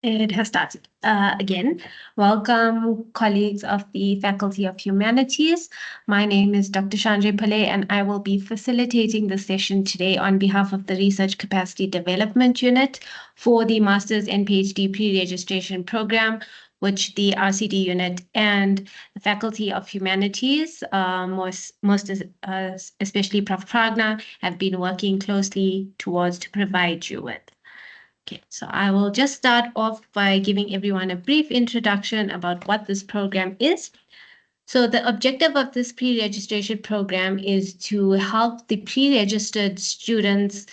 It has started again. Welcome, colleagues of the Faculty of Humanities. My name is Dr. Chandra Pillay, and I will be facilitating the session today on behalf of the Research Capacity Development Unit for the Masters and PhD Pre-registration Program, which the RCD unit and the Faculty of Humanities, especially Prof. Pragna, have been working closely towards to provide you with. Okay, so I will just start off by giving everyone a brief introduction about what this program is. So the objective of this pre-registration program is to help the pre-registered students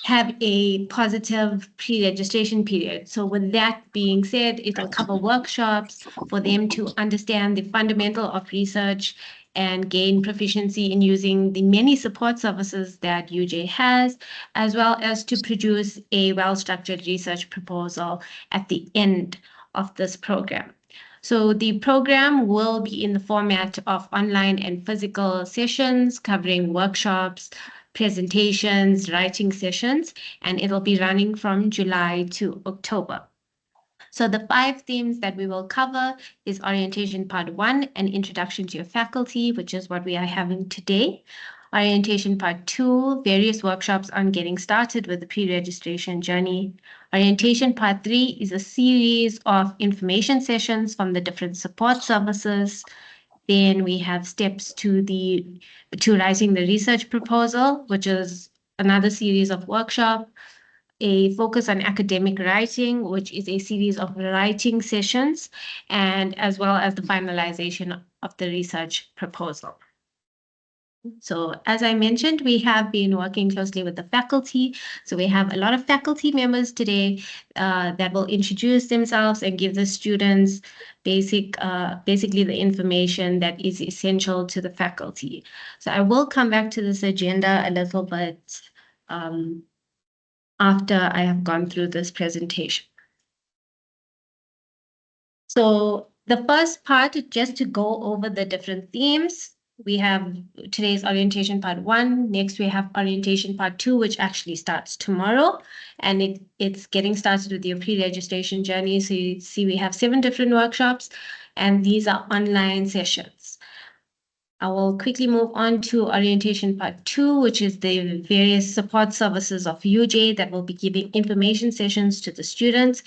have a positive pre-registration period. So with that being said, it'll cover workshops for them to understand the fundamental of research and gain proficiency in using the many support services that UJ has, as well as to produce a well-structured research proposal at the end of this program. So the program will be in the format of online and physical sessions covering workshops, presentations, writing sessions, and it'll be running from July to October. So the 5 themes that we will cover is Orientation Part 1, an introduction to your faculty, which is what we are having today. Orientation Part 2, various workshops on getting started with the pre-registration journey. Orientation Part 3 is a series of information sessions from the different support services. Then we have steps to writing the research proposal, which is another series of workshop. A focus on academic writing, which is a series of writing sessions, and as well as the finalization of the research proposal. So as I mentioned, we have been working closely with the faculty. So we have a lot of faculty members today that will introduce themselves and give the students basically the information that is essential to the faculty. So I will come back to this agenda a little bit after I have gone through this presentation. So the first part, just to go over the different themes. We have today's orientation part 1. Next, we have orientation part 2, which actually starts tomorrow. And it's getting started with your pre-registration journey. So you see we have 7 different workshops, and these are online sessions. I will quickly move on to orientation part 2, which is the various support services of UJ that will be giving information sessions to the students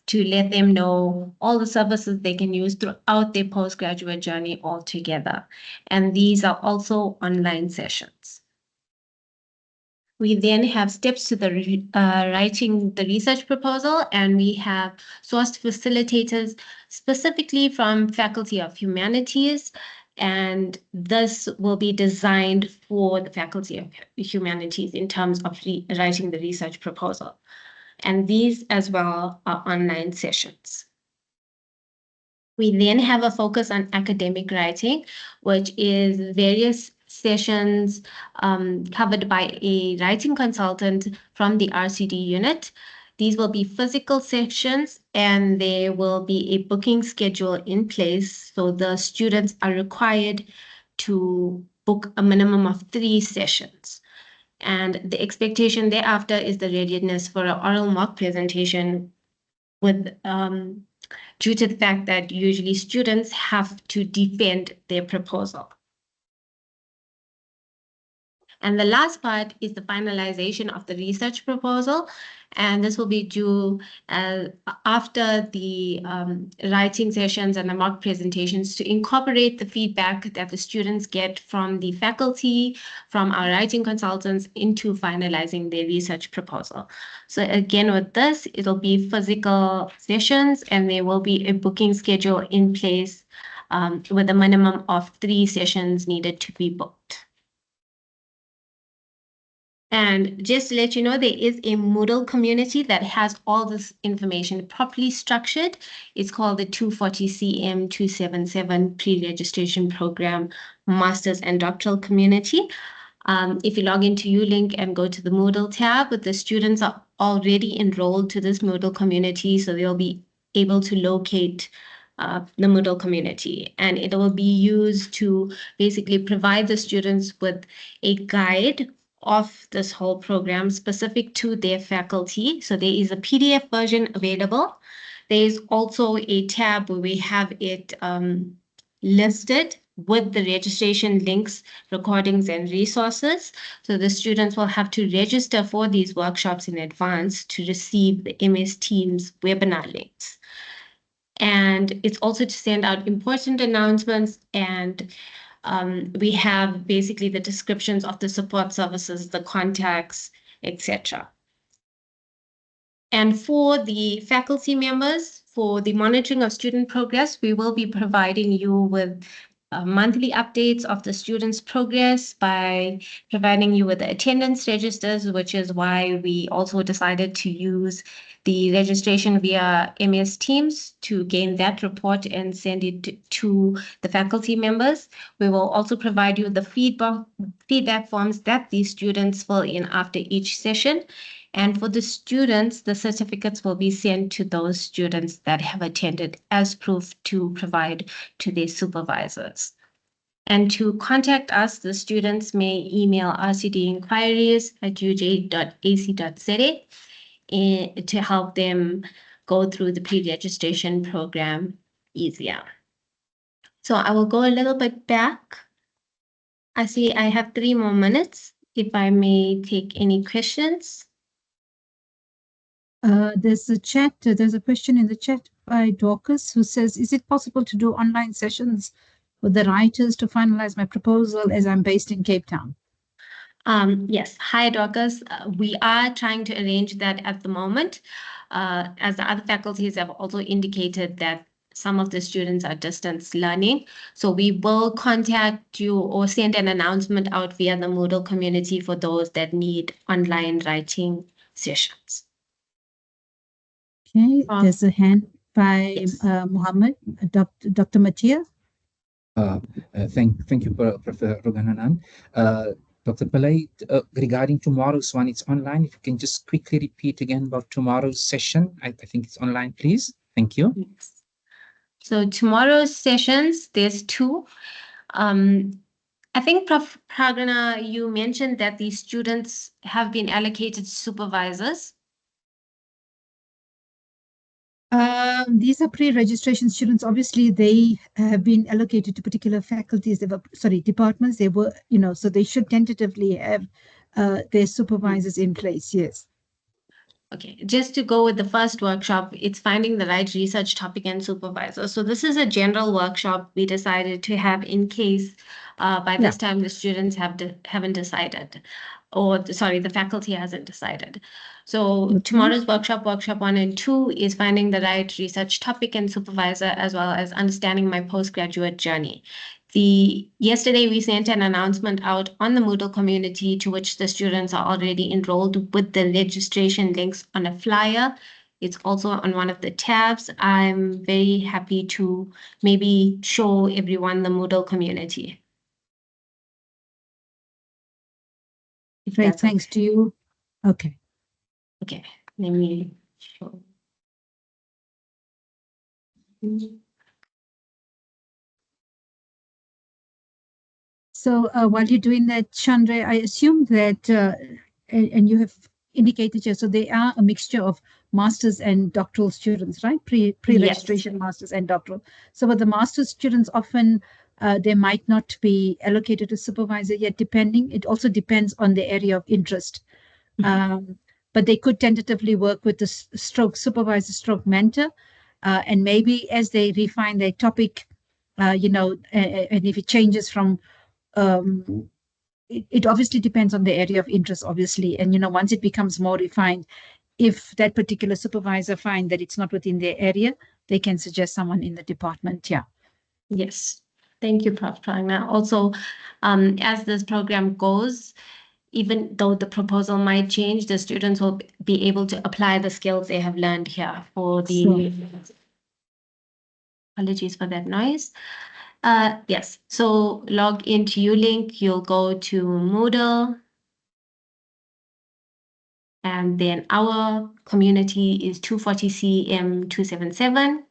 to let them know all the services they can use throughout their postgraduate journey altogether. And these are also online sessions. We then have steps to the writing the research proposal, and we have sourced facilitators specifically from Faculty of Humanities, and this will be designed for the Faculty of Humanities in terms of writing the research proposal. And these as well are online sessions. We then have a focus on academic writing, which is various sessions covered by a writing consultant from the RCD unit. These will be physical sessions, and there will be a booking schedule in place. So the students are required to book a minimum of 3 sessions. And the expectation thereafter is the readiness for an oral mock presentation with due to the fact that usually students have to defend their proposal. And the last part is the finalization of the research proposal. And this will be due after the writing sessions and the mock presentations to incorporate the feedback that the students get from the faculty, from our writing consultants into finalizing their research proposal. So again, with this, it'll be physical sessions, and there will be a booking schedule in place with a minimum of 3 sessions needed to be booked. And just to let you know, there is a Moodle community that has all this information properly structured. It's called the 240CM 277 Pre-Registration Program Masters and Doctoral Community. If you log into ULink and go to the Moodle tab, the students are already enrolled to this Moodle community, so they'll be able to locate the Moodle community, and it will be used to basically provide the students with a guide of this whole program specific to their faculty. So there is a PDF version available. There is also a tab where we have it listed with the registration links, recordings, and resources. So the students will have to register for these workshops in advance to receive the MS Teams webinar links. And it's also to send out important announcements, and we have basically the descriptions of the support services, the contacts, etc. And for the faculty members, for the monitoring of student progress, we will be providing you with monthly updates of the students' progress by providing you with the attendance registers, which is why we also decided to use the registration via MS Teams to gain that report and send it to the faculty members. We will also provide you the feedback forms that these students fill in after each session. And for the students, the certificates will be sent to those students that have attended as proof to provide to their supervisors. And to contact us, the students may email rcdinquiries@uj.ac.za to help them go through the pre-registration program easier. So I will go a little bit back. I see I have 3 more minutes. If I may take any questions. There's a question in the chat by Dorcas who says, is it possible to do online sessions with the writers to finalize my proposal as I'm based in Cape Town? Yes. Hi, Dorcas. We are trying to arrange that at the moment. As the other faculties have also indicated that some of the students are distance learning. So we will contact you or send an announcement out via the Moodle community for those that need online writing sessions. Okay, there's a hand by Yes. Muhammad, Dr. Matia. Thank you, Professor Rogananan. Dr. Pillay, regarding tomorrow's one, it's online. If you can just quickly repeat again about tomorrow's session. I think it's online, please. Thank you. Yes. So tomorrow's sessions, there's 2. I think, Prof. Pragana, you mentioned that these students have been allocated supervisors. These are pre-registration students. Obviously, they have been allocated to particular faculties. Departments. They were, so they should tentatively have their supervisors in place. Yes. Okay, just to go with the first workshop, it's finding the right research topic and supervisor. So this is a general workshop we decided to have in case by this time the students haven't decided, or the faculty hasn't decided. So tomorrow's workshop 1 and 2 is finding the right research topic and supervisor, as well as understanding my postgraduate journey. Yesterday, we sent an announcement out on the Moodle community to which the students are already enrolled with the registration links on a flyer. It's also on one of the tabs. I'm very happy to maybe show everyone the Moodle community. Great, thanks to you. Okay. Okay, let me show. So while you're doing that, Chandra, I assume that, and you have indicated here, so they are a mixture of masters and doctoral students, right? Pre-registration masters and doctoral. So with the master's students, often they might not be allocated to supervisor yet, it also depends on the area of interest. But they could tentatively work with the supervisor mentor, and maybe as they refine their topic, and if it changes from it obviously depends on the area of interest, obviously. And, once it becomes more refined, if that particular supervisor finds that it's not within their area, they can suggest someone in the department. Yeah. Yes. Thank you, Prof. Pragna. Also, as this program goes, even though the proposal might change, the students will be able to apply the skills they have learned here for the... Apologies for that noise. Yes, so log into ULink, you'll go to Moodle. And then our community is 240CM277.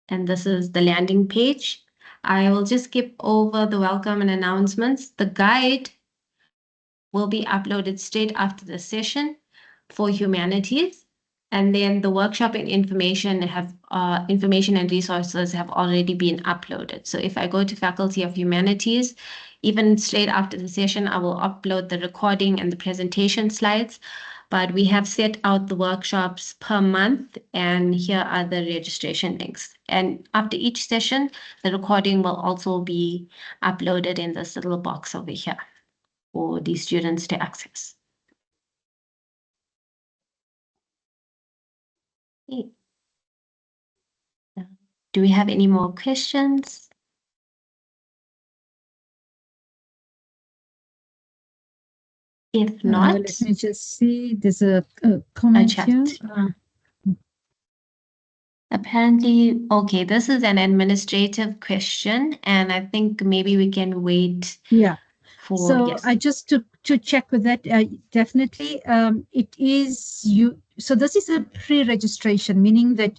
And this is the landing page. I will just skip over the welcome and announcements. The guide will be uploaded straight after the session for humanities. And then the workshop and information and resources have already been uploaded. So if I go to Faculty of Humanities, even straight after the session, I will upload the recording and the presentation slides. But we have set out the workshops per month, and here are the registration links. And after each session, the recording will also be uploaded in this little box over here for the students to access. Okay. Do we have any more questions? If not, let me just see. There's a comment chat. here. Apparently, okay, this is an administrative question, and I think maybe we can wait. Yeah. So yes. I just to check with that, definitely it is you. So this is a pre-registration, meaning that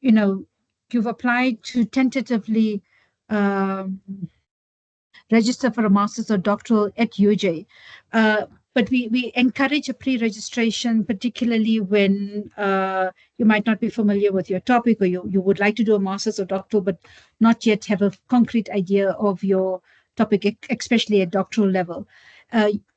you've applied to tentatively register for a master's or doctoral at UJ. But we encourage a pre-registration, particularly when you might not be familiar with your topic, or you would like to do a master's or doctoral, but not yet have a concrete idea of your topic, especially at doctoral level.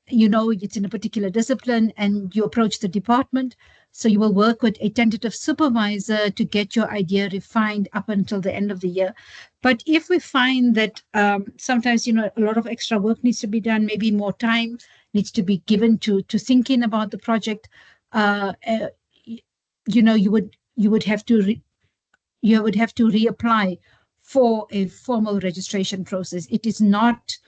It's in a particular discipline, and you approach the department. So you will work with a tentative supervisor to get your idea refined up until the end of the year. But if we find that sometimes, a lot of extra work needs to be done, maybe more time needs to be given to thinking about the project, you would have to reapply for a formal registration process. It is not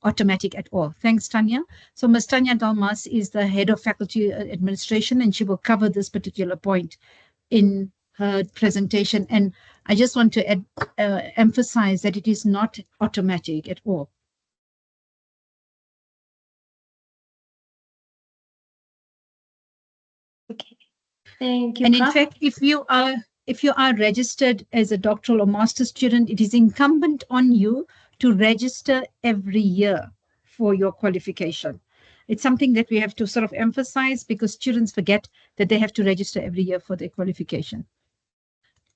automatic at all. Thanks, Tanya. So Ms. Tanya Dalmas is the head of faculty administration, and she will cover this particular point in her presentation. And I just want to emphasize that it is not automatic at all. Okay, thank you. And in fact, if you are registered as a doctoral or master's student, it is incumbent on you to register every year for your qualification. It's something that we have to sort of emphasize, because students forget that they have to register every year for their qualification.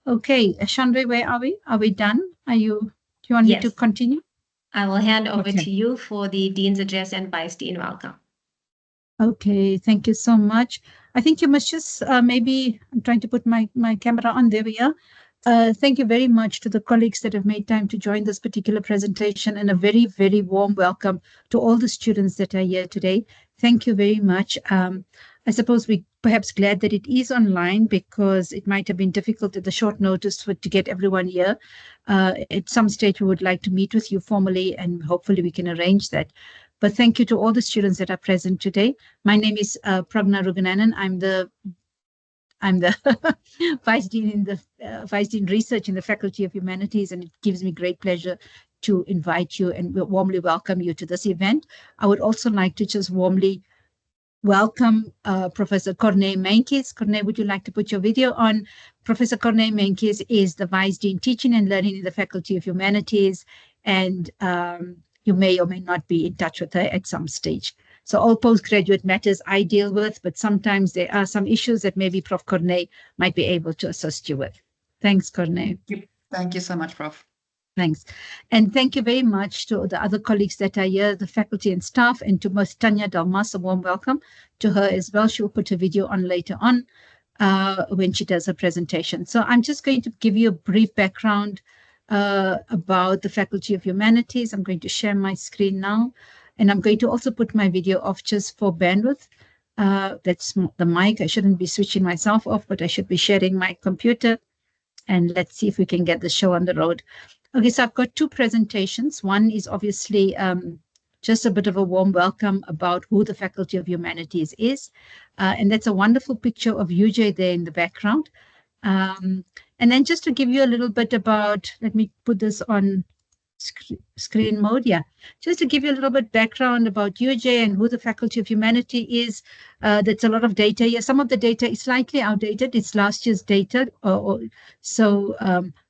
Okay, Chandra, where are we? Are we done? Do you want me to continue? I will hand over to you for the Dean's address and Vice Dean welcome. Okay, thank you so much. I think you must just maybe, I'm trying to put my camera on. There we are. Thank you very much to the colleagues that have made time to join this particular presentation, and a very, very warm welcome to all the students that are here today. Thank you very much. I suppose we're perhaps glad that it is online, because it might have been difficult at the short notice to get everyone here. At some stage, we would like to meet with you formally, and hopefully we can arrange that. But thank you to all the students that are present today. My name is Pragna Rugunanan. I'm the Vice Dean in the Vice Dean Research in the Faculty of Humanities, and it gives me great pleasure to invite you and warmly welcome you to this event. I would also like to just warmly welcome Professor Corné Menkes. Corné, would you like to put your video on? Professor Corné Menkes is the Vice Dean Teaching and Learning in the Faculty of Humanities, and you may or may not be in touch with her at some stage. So all postgraduate matters I deal with, but sometimes there are some issues that maybe Prof. Corné might be able to assist you with. Thanks, Corné. Thank you so much, Prof. Thanks. And thank you very much to the other colleagues that are here, the faculty and staff, and to Ms. Tanya Dalmas, a warm welcome to her as well. She will put a video on later on when she does her presentation. So I'm just going to give you a brief background about the Faculty of Humanities. I'm going to share my screen now, and I'm going to also put my video off just for bandwidth. That's the mic. I shouldn't be switching myself off, but I should be sharing my computer. And let's see if we can get the show on the road. Okay, so I've got two presentations. One is obviously just a bit of a warm welcome about who the Faculty of Humanities is. And that's a wonderful picture of UJ there in the background. And then just to give you a little bit about, let me put this on screen mode. Yeah, just to give you a little bit background about UJ and who the Faculty of Humanity is. That's a lot of data here. Some of the data is slightly outdated. It's last year's data. So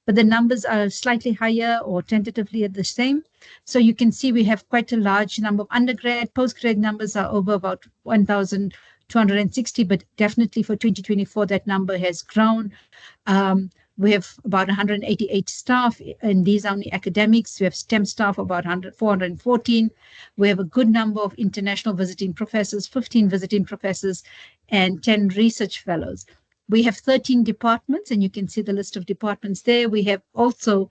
but the numbers are slightly higher or tentatively at the same. So you can see we have quite a large number of undergrad. Postgrad numbers are over about 1,260, but definitely for 2024, that number has grown. We have about 188 staff, and these are only academics. We have STEM staff, about 414. We have a good number of international visiting professors, 15 visiting professors, and 10 research fellows. We have 13 departments, and you can see the list of departments there. We have also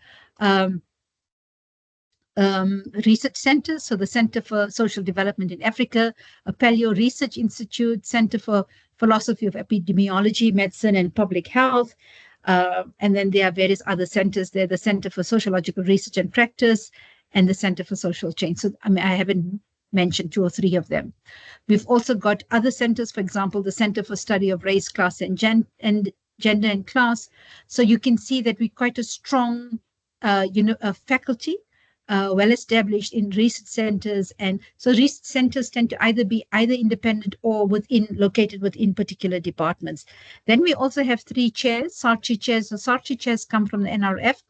research centers, so the Center for Social Development in Africa, a Paleo Research Institute, Center for Philosophy of Epidemiology, Medicine, and Public Health. And then there are various other centers there, the Center for Sociological Research and Practice, and the Center for Social Change. So, I mean, I haven't mentioned 2 or 3 of them. We've also got other centers, for example, the Center for Study of Race, Class, and Gender and Class. So you can see that we're quite a strong, faculty, well established in research centers. And so research centers tend to either be independent or located within particular departments. Then we also have 3 chairs, Saatchi chairs. So Saatchi chairs come from the NRF,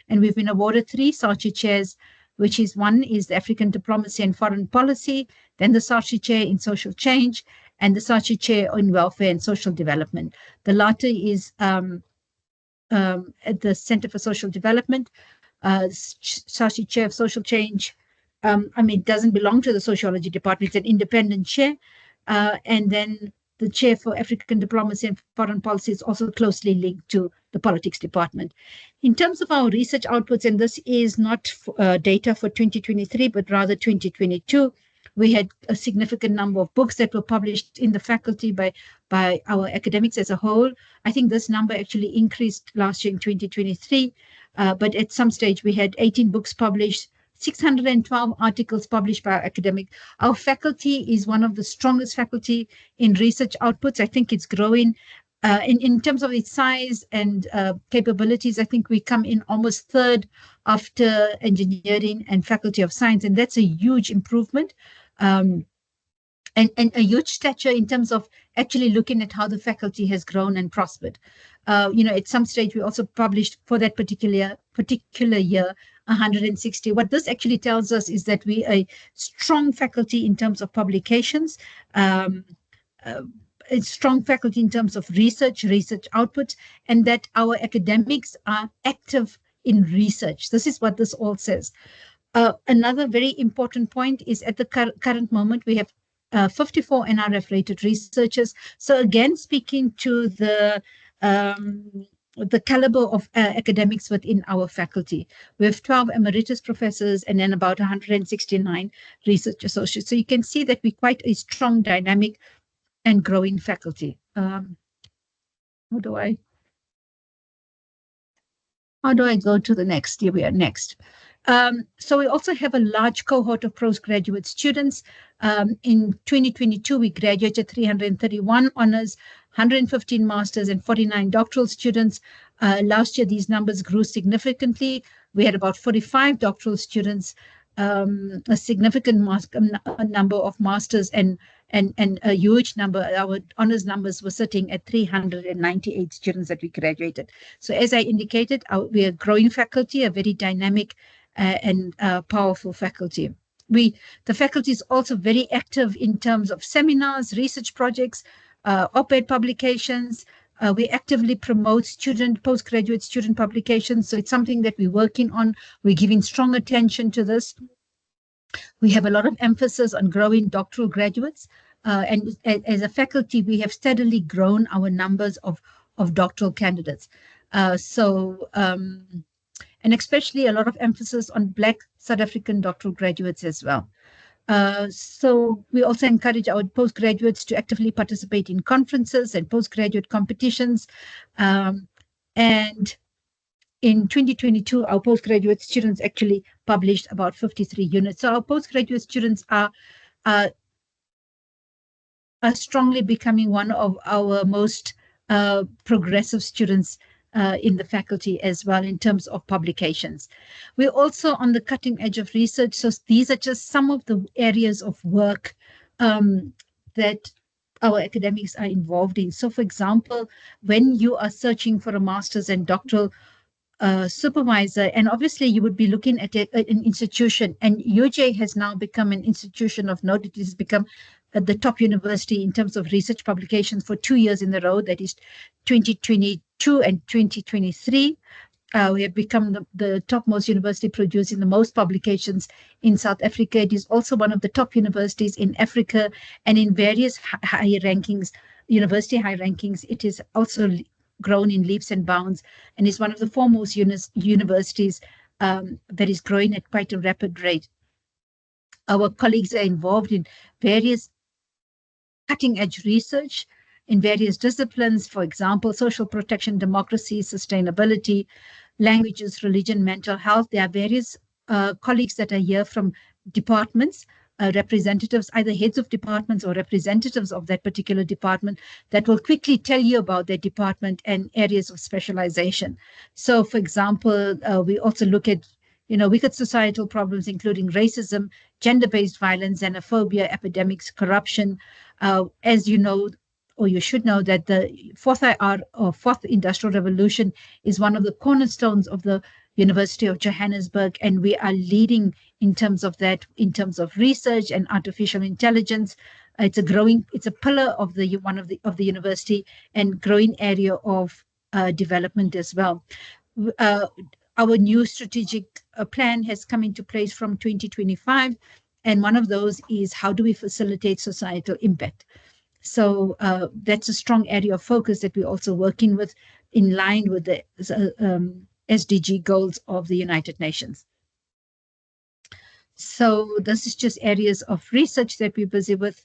and we've been awarded 3 Saatchi chairs, which is one is the African Diplomacy and Foreign Policy, then the Saatchi chair in Social Change, and the Saatchi chair in Welfare and Social Development. The latter is at the Center for Social Development. Saatchi chair of Social Change, it doesn't belong to the sociology department. It's an independent chair. And then the chair for African Diplomacy and Foreign Policy is also closely linked to the politics department. In terms of our research outputs, and this is not data for 2023, but rather 2022, we had a significant number of books that were published in the faculty by our academics as a whole. I think this number actually increased last year in 2023, but at some stage we had 18 books published, 612 articles published by our academic. Our faculty is one of the strongest faculty in research outputs. I think it's growing. In terms of its size and capabilities, I think we come in almost 3rd after engineering and faculty of science, and that's a huge improvement. And a huge stature in terms of actually looking at how the faculty has grown and prospered. At some stage, we also published for that particular year 160. What this actually tells us is that we are a strong faculty in terms of publications, a strong faculty in terms of research output, and that our academics are active in research. This is what this all says. Another very important point is at the current moment, we have 54 NRF-rated researchers. So again, speaking to the caliber of academics within our faculty. We have 12 emeritus professors and then about 169 research associates. So you can see that we're quite a strong, dynamic, and growing faculty. How do I go to the next? Here we are next. So we also have a large cohort of postgraduate students. In 2022, we graduated 331 honors, 115 masters, and 49 doctoral students. Last year, these numbers grew significantly. We had about 45 doctoral students, a significant number of masters, and a huge number. Our honors numbers were sitting at 398 students that we graduated. So as I indicated, we are a growing faculty, a very dynamic and powerful faculty. The faculty is also very active in terms of seminars, research projects, op-ed publications. We actively promote postgraduate student publications. So it's something that we're working on. We're giving strong attention to this. We have a lot of emphasis on growing doctoral graduates. And as a faculty, we have steadily grown our numbers of doctoral candidates. And especially a lot of emphasis on Black South African doctoral graduates as well. So we also encourage our postgraduates to actively participate in conferences and postgraduate competitions. And in 2022, our postgraduate students actually published about 53 units. So our postgraduate students are strongly becoming one of our most progressive students in the faculty as well in terms of publications. We're also on the cutting edge of research. So these are just some of the areas of work that our academics are involved in. So for example, when you are searching for a master's and doctoral supervisor, and obviously you would be looking at an institution, and UJ has now become an institution of note. It has become the top university in terms of research publications for 2 years in a row, that is 2022 and 2023. We have become the topmost university producing the most publications in South Africa. It is also one of the top universities in Africa, and in various high rankings, university high rankings, it is also grown in leaps and bounds, and is one of the foremost universities that is growing at quite a rapid rate. Our colleagues are involved in various cutting-edge research in various disciplines, for example, social protection, democracy, sustainability, languages, religion, mental health. There are various colleagues that are here from departments, representatives, either heads of departments or representatives of that particular department, that will quickly tell you about their department and areas of specialization. So, for example, we also look at wicked societal problems, including racism, gender-based violence, xenophobia, epidemics, corruption. As you know, or you should know, that the fourth IR, or fourth industrial revolution, is one of the cornerstones of the University of Johannesburg, and we are leading in terms of that, in terms of research and artificial intelligence. It's a pillar of the university, and growing area of development as well. Our new strategic plan has come into place from 2025, and one of those is how do we facilitate societal impact. So that's a strong area of focus that we're also working with, in line with the SDG goals of the United Nations. So this is just areas of research that we're busy with.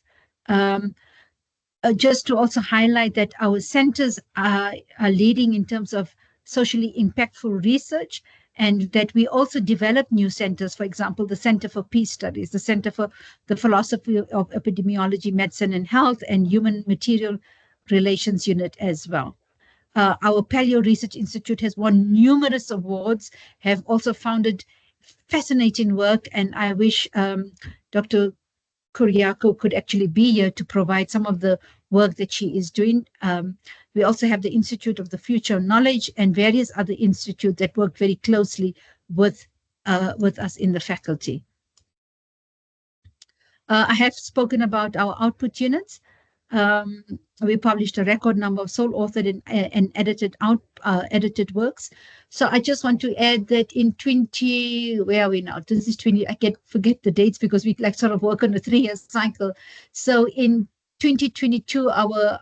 Just to also highlight that our centers are leading in terms of socially impactful research, and that we also develop new centers, for example, the Center for Peace Studies, the Center for the Philosophy of Epidemiology, Medicine and Health, and Human Material Relations Unit as well. Our Paleo Research Institute has won numerous awards, have also founded fascinating work, and I wish Dr. Kuriako could actually be here to provide some of the work that she is doing. We also have the Institute of the Future of Knowledge and various other institutes that work very closely with us in the faculty. I have spoken about our output units. We published a record number of sole authored and edited works. So I just want to add that in where are we now? This is 20, I forget the dates because we sort of work on a 3-year cycle. So in 2022, our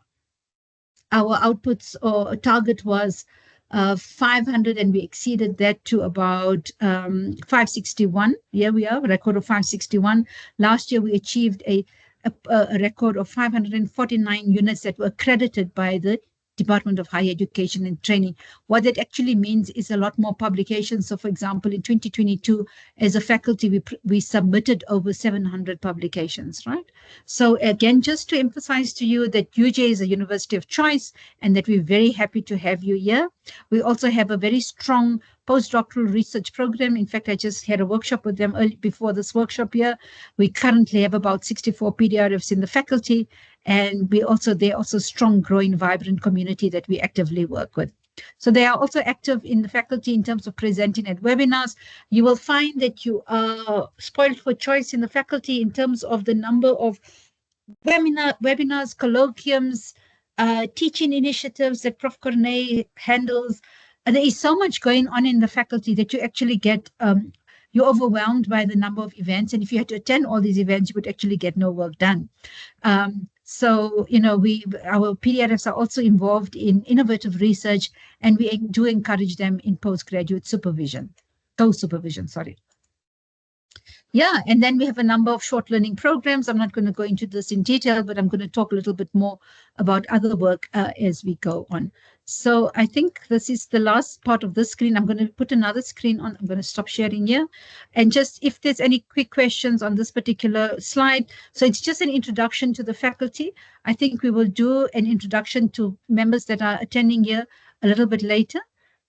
outputs or target was 500, and we exceeded that to about 561. Here we are, a record of 561. Last year, we achieved a record of 549 units that were accredited by the Department of Higher Education and Training. What that actually means is a lot more publications. So, for example, in 2022, as a faculty, we submitted over 700 publications, right? So again, just to emphasize to you that UJ is a university of choice, and that we're very happy to have you here. We also have a very strong postdoctoral research program. In fact, I just had a workshop with them before this workshop here. We currently have about 64 PDRFs in the faculty, and they're also strong, growing, vibrant community that we actively work with. So they are also active in the faculty in terms of presenting at webinars. You will find that you are spoiled for choice in the faculty in terms of the number of webinars, colloquiums, teaching initiatives that Prof. Cornet handles. And there is so much going on in the faculty that you actually get, you're overwhelmed by the number of events. And if you had to attend all these events, you would actually get no work done. So, our PDRFs are also involved in innovative research, and we do encourage them in postgraduate co-supervision, sorry. Yeah, and then we have a number of short learning programs. I'm not going to go into this in detail, but I'm going to talk a little bit more about other work as we go on. So I think this is the last part of this screen. I'm going to put another screen on. I'm going to stop sharing here. And just if there's any quick questions on this particular slide. So it's just an introduction to the faculty. I think we will do an introduction to members that are attending here a little bit later.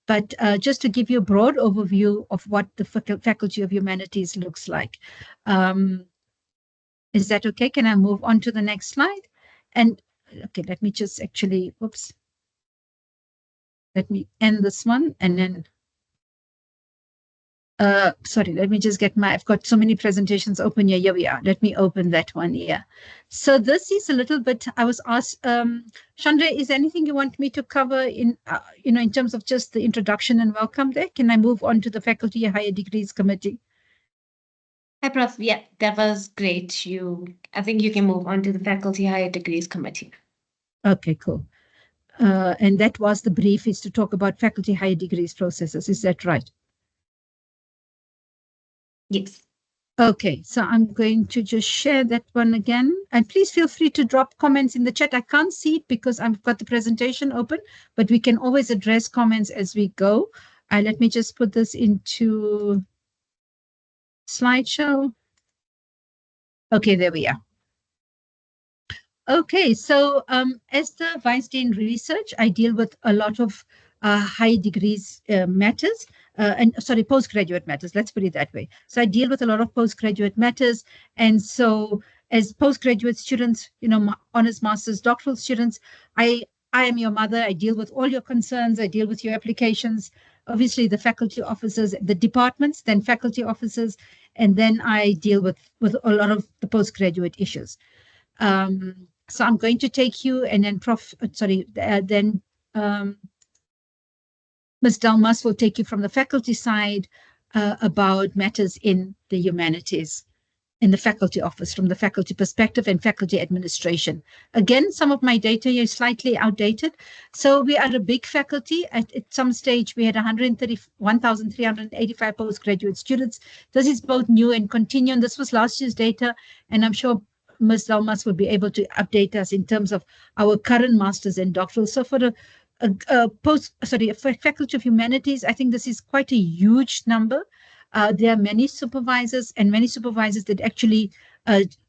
But just to give you a broad overview of what the Faculty of Humanities looks like. Is that okay? Can I move on to the next slide? And okay, let me just actually, oops. Let me end this one, and then Sorry, let me just get I've got so many presentations open here. Here we are. Let me open that one here. So this is a little bit, I was asked, Chandra, is there anything you want me to cover in, in terms of just the introduction and welcome there? Can I move on to the Faculty Higher Degrees Committee? Hi, Prof. Yeah, that was great. I think you can move on to the Faculty Higher Degrees Committee. Okay, cool. And that was the brief, is to talk about Faculty Higher Degrees processes. Is that right? Yes. Okay, so I'm going to just share that one again. And please feel free to drop comments in the chat. I can't see it because I've got the presentation open, but we can always address comments as we go. Let me just put this into slideshow. Okay, there we are. Okay, so as the Vice Dean Research, I deal with a lot of high degrees matters, postgraduate matters, let's put it that way. So I deal with a lot of postgraduate matters. And so as postgraduate students, honors, masters, doctoral students, I am your mother. I deal with all your concerns. I deal with your applications. Obviously, the faculty officers, the departments, then faculty officers, and then I deal with a lot of the postgraduate issues. So I'm going to take you, and then Ms. Delmas will take you from the faculty side about matters in the humanities, in the faculty office, from the faculty perspective and faculty administration. Again, some of my data here is slightly outdated. So we are a big faculty. At some stage, we had 131,385 postgraduate students. This is both new and continuing. This was last year's data, and I'm sure Ms. Delmas will be able to update us in terms of our current masters and doctoral. So for the for Faculty of Humanities, I think this is quite a huge number. There are many supervisors that actually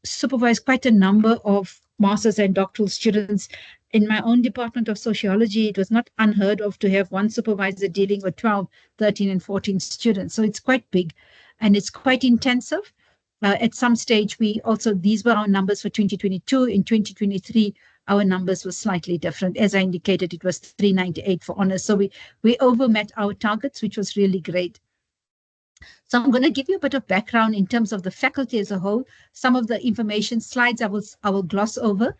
supervise quite a number of masters and doctoral students. In my own department of sociology, it was not unheard of to have one supervisor dealing with 12, 13, and 14 students. So it's quite big and it's quite intensive. At some stage, these were our numbers for 2022. In 2023, our numbers were slightly different. As I indicated, it was 398 for honors. So we overmet our targets, which was really great. So I'm going to give you a bit of background in terms of the faculty as a whole. Some of the information slides I will gloss over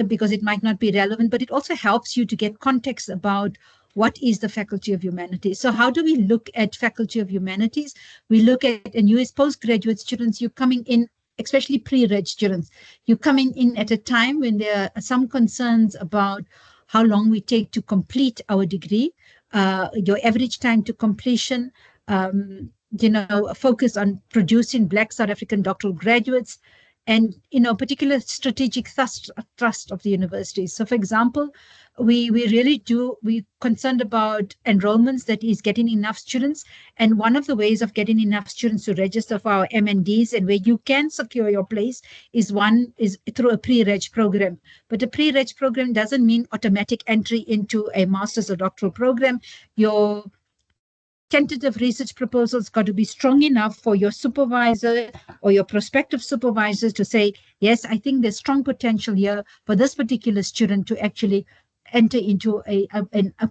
because it might not be relevant, but it also helps you to get context about what is the Faculty of Humanities. So how do we look at Faculty of Humanities? We look at, and you as postgraduate students, you're coming in, especially pre-reg students, you're coming in at a time when there are some concerns about how long we take to complete our degree, your average time to completion, focus on producing Black South African doctoral graduates, and particular strategic thrust of the universities. So, for example, we're concerned about enrollments, that is getting enough students. And one of the ways of getting enough students to register for our MNDs and where you can secure your place is through a pre-reg program. But a pre-reg program doesn't mean automatic entry into a master's or doctoral program. Your tentative research proposals got to be strong enough for your supervisor or your prospective supervisors to say, yes, I think there's strong potential here for this particular student to actually enter into a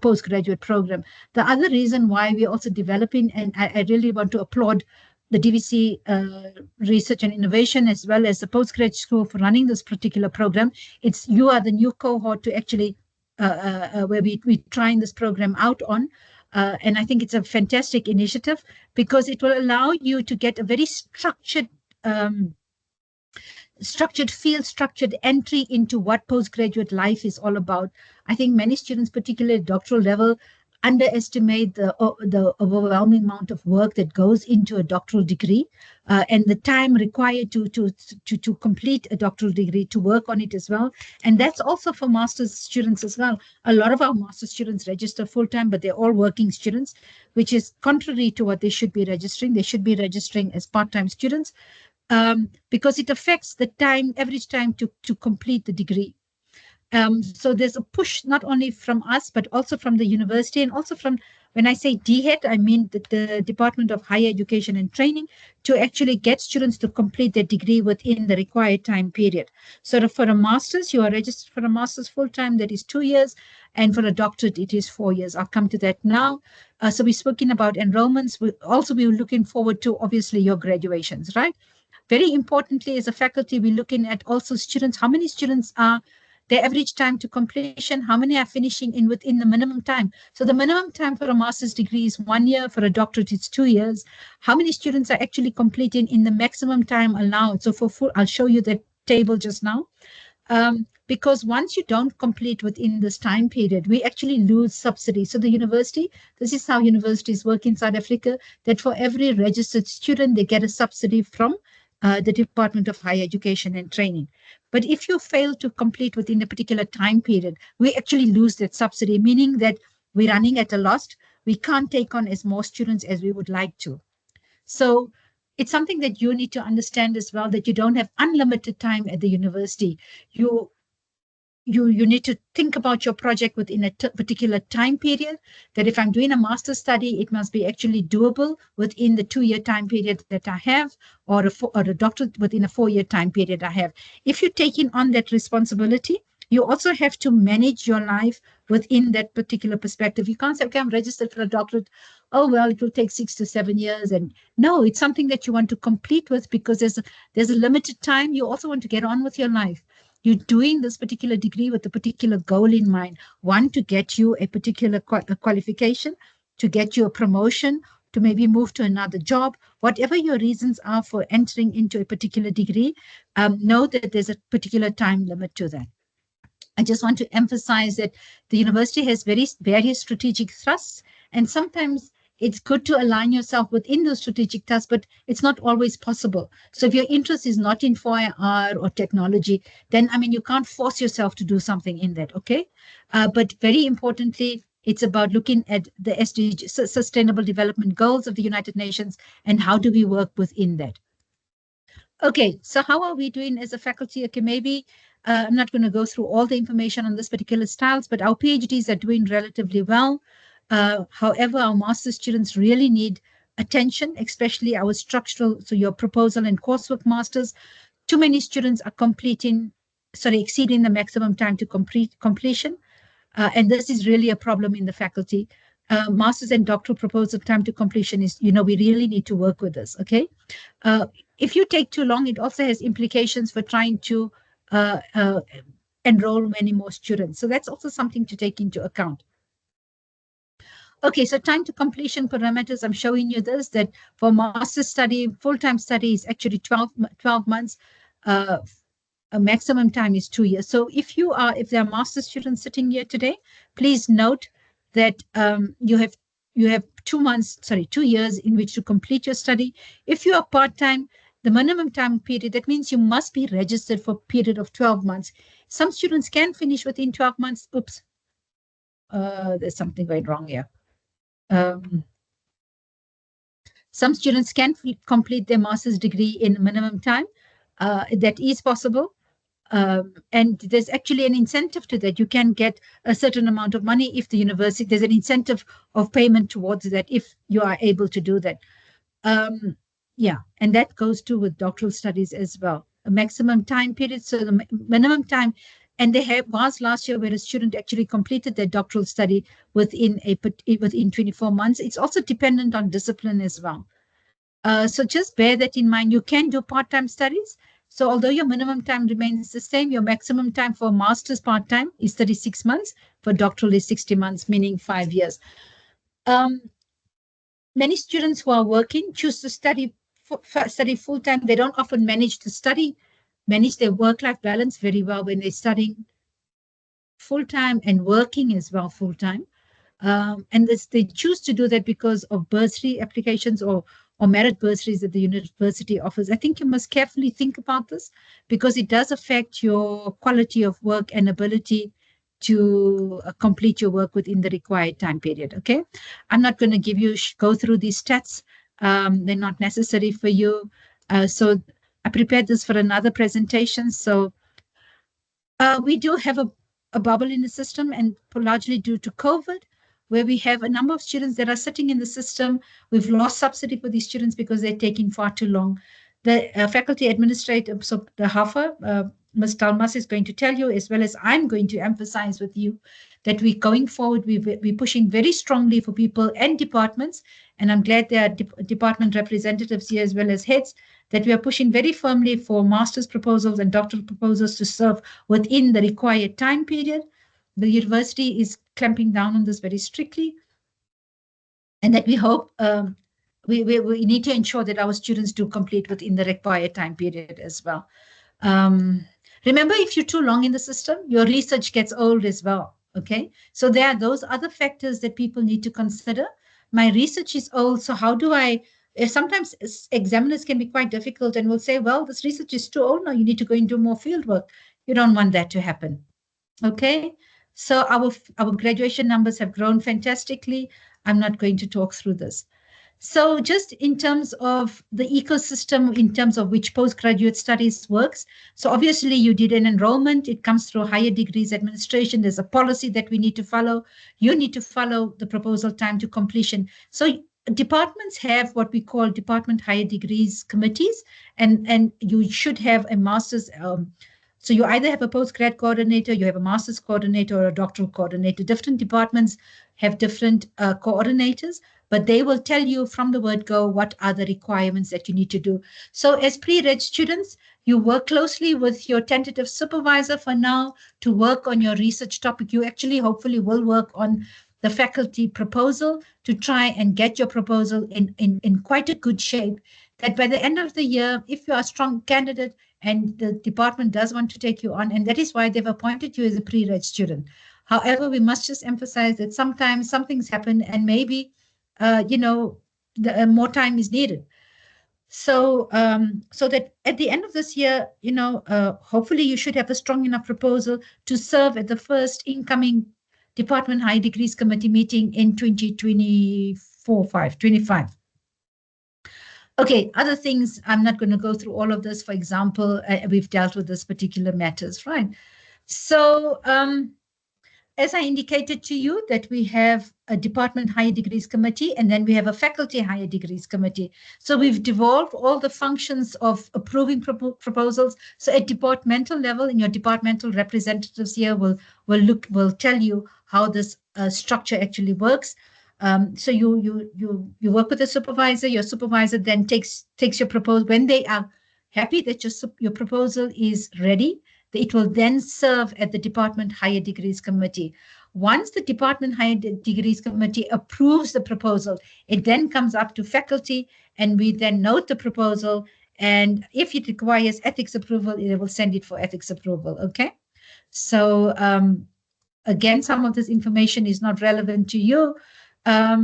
postgraduate program. The other reason why we're also developing, and I really want to applaud the DVC Research and Innovation as well as the postgrad school for running this particular program. You are the new cohort to actually where we're trying this program out on. And I think it's a fantastic initiative because it will allow you to get a very structured entry into what postgraduate life is all about. I think many students, particularly at doctoral level, underestimate the overwhelming amount of work that goes into a doctoral degree and the time required to complete a doctoral degree, to work on it as well. And that's also for master's students as well. A lot of our master's students register full-time, but they're all working students, which is contrary to what they should be registering. They should be registering as part-time students because it affects the average time to complete the degree. So there's a push not only from us, but also from the university and also from When I say DHET, I mean the Department of Higher Education and Training, to actually get students to complete their degree within the required time period. So for a master's, you are registered for a master's full-time, that is 2 years, and for a doctorate, it is 4 years. I'll come to that now. So we've spoken about enrollments. We're looking forward to, obviously, your graduations, right? Very importantly, as a faculty, we're looking at also students. How many students are their average time to completion? How many are finishing within the minimum time? So the minimum time for a master's degree is 1 year. For a doctorate, it's 2 years. How many students are actually completing in the maximum time allowed? So for full, I'll show you that table just now. Because once you don't complete within this time period, we actually lose subsidy. So the university, this is how universities work in South Africa, that for every registered student, they get a subsidy from the Department of Higher Education and Training. But if you fail to complete within a particular time period, we actually lose that subsidy, meaning that we're running at a loss. We can't take on as more students as we would like to. So it's something that you need to understand as well, that you don't have unlimited time at the university. You need to think about your project within a particular time period, that if I'm doing a master's study, it must be actually doable within the 2-year time period that I have, or a doctorate within a 4-year time period I have. If you're taking on that responsibility, you also have to manage your life within that particular perspective. You can't say, okay, I'm registered for a doctorate. Oh, well, it will take 6 to 7 years. And no, it's something that you want to complete with, because there's a limited time. You also want to get on with your life. You're doing this particular degree with a particular goal in mind. One, to get you a particular qualification, to get you a promotion, to maybe move to another job. Whatever your reasons are for entering into a particular degree, know that there's a particular time limit to that. I just want to emphasize that the university has various strategic thrusts, and sometimes it's good to align yourself within those strategic thrusts, but it's not always possible. So if your interest is not in 4IR or technology, then, I mean, you can't force yourself to do something in that, okay? But very importantly, it's about looking at the SDG, Sustainable Development Goals of the United Nations, and how do we work within that. Okay, so how are we doing as a faculty? Okay, maybe I'm not going to go through all the information on this particular styles, but our PhDs are doing relatively well. However, our master's students really need attention, especially our structural, so your proposal and coursework masters. Too many students are exceeding the maximum time to completion. And this is really a problem in the faculty. Master's and doctoral proposal time to completion is, we really need to work with this, okay? If you take too long, it also has implications for trying to enroll many more students. So that's also something to take into account. Okay, so time to completion parameters, I'm showing you this, that for master's study, full-time study is actually 12 months. A maximum time is 2 years. So if there are master's students sitting here today, please note that you have 2 years in which to complete your study. If you are part-time, the minimum time period, that means you must be registered for a period of 12 months. Some students can finish within 12 months. Oops, there's something going wrong here. Some students can complete their master's degree in minimum time. That is possible. And there's actually an incentive to that. You can get a certain amount of money if the university, there's an incentive of payment towards that if you are able to do that. Yeah, and that goes too with doctoral studies as well. A maximum time period, so the minimum time, and was last year where a student actually completed their doctoral study within 24 months. It's also dependent on discipline as well. So just bear that in mind. You can do part-time studies. So although your minimum time remains the same, your maximum time for master's part-time is 36 months. For doctoral is 60 months, meaning 5 years. Many students who are working choose to study full-time. They don't often manage their work-life balance very well when they're studying full-time and working as well full-time. And they choose to do that because of bursary applications or merit bursaries that the university offers. I think you must carefully think about this, because it does affect your quality of work and ability to complete your work within the required time period, okay? I'm not going to go through these stats. They're not necessary for you. So I prepared this for another presentation. So we do have a bubble in the system, and largely due to COVID. where we have a number of students that are sitting in the system. We've lost subsidy for these students because they're taking far too long. The faculty administrator, so the HAFA, Ms. Dalmas is going to tell you, as well as I'm going to emphasize with you, that we're going forward, we're pushing very strongly for people and departments, and I'm glad there are department representatives here as well as heads, that we are pushing very firmly for master's proposals and doctoral proposals to serve within the required time period. The university is clamping down on this very strictly, and that we hope we need to ensure that our students do complete within the required time period as well. Remember, if you're too long in the system, your research gets old as well, okay? So there are those other factors that people need to consider. My research is old, so how do I, sometimes examiners can be quite difficult and will say, well, this research is too old now, you need to go and do more field work. You don't want that to happen, okay? So our graduation numbers have grown fantastically. I'm not going to talk through this. So just in terms of the ecosystem, in terms of which postgraduate studies works, so obviously you did an enrollment, it comes through higher degrees administration, there's a policy that we need to follow, you need to follow the proposal time to completion. So departments have what we call department higher degrees committees, and you should have a master's, so you either have a postgrad coordinator, you have a master's coordinator, or a doctoral coordinator. Different departments have different coordinators, but they will tell you from the word go what are the requirements that you need to do. So as pre-reg students, you work closely with your tentative supervisor for now to work on your research topic. You actually hopefully will work on the faculty proposal to try and get your proposal in quite a good shape, that by the end of the year, if you are a strong candidate and the department does want to take you on, and that is why they've appointed you as a pre-reg student. However, we must just emphasize that sometimes some things happen and maybe more time is needed. So, so that at the end of this year, hopefully you should have a strong enough proposal to serve at the first incoming Department High Degrees Committee meeting in 2024-25. Okay, other things, I'm not going to go through all of this. For example, we've dealt with this particular matters, right? So, as I indicated to you, that we have a Department Higher Degrees Committee, and then we have a Faculty Higher Degrees Committee. So we've devolved all the functions of approving proposals. So at departmental level, and your departmental representatives here will tell you how this structure actually works. So you work with the supervisor. Your supervisor then takes your proposal. When they are happy that your proposal is ready, it will then serve at the Department Higher Degrees Committee. Once the Department Higher Degrees Committee approves the proposal, it then comes up to faculty, and we then note the proposal. And if it requires ethics approval, it will send it for ethics approval. Okay. So again, some of this information is not relevant to you. For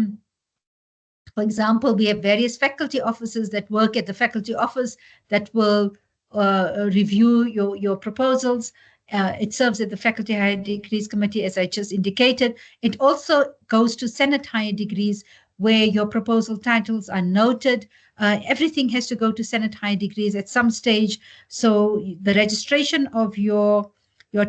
example, we have various faculty officers that work at the faculty office that will review your proposals. It serves at the Faculty Higher Degrees Committee, as I just indicated. It also goes to Senate Higher Degrees, where your proposal titles are noted. Everything has to go to Senate Higher Degrees at some stage. So the registration of your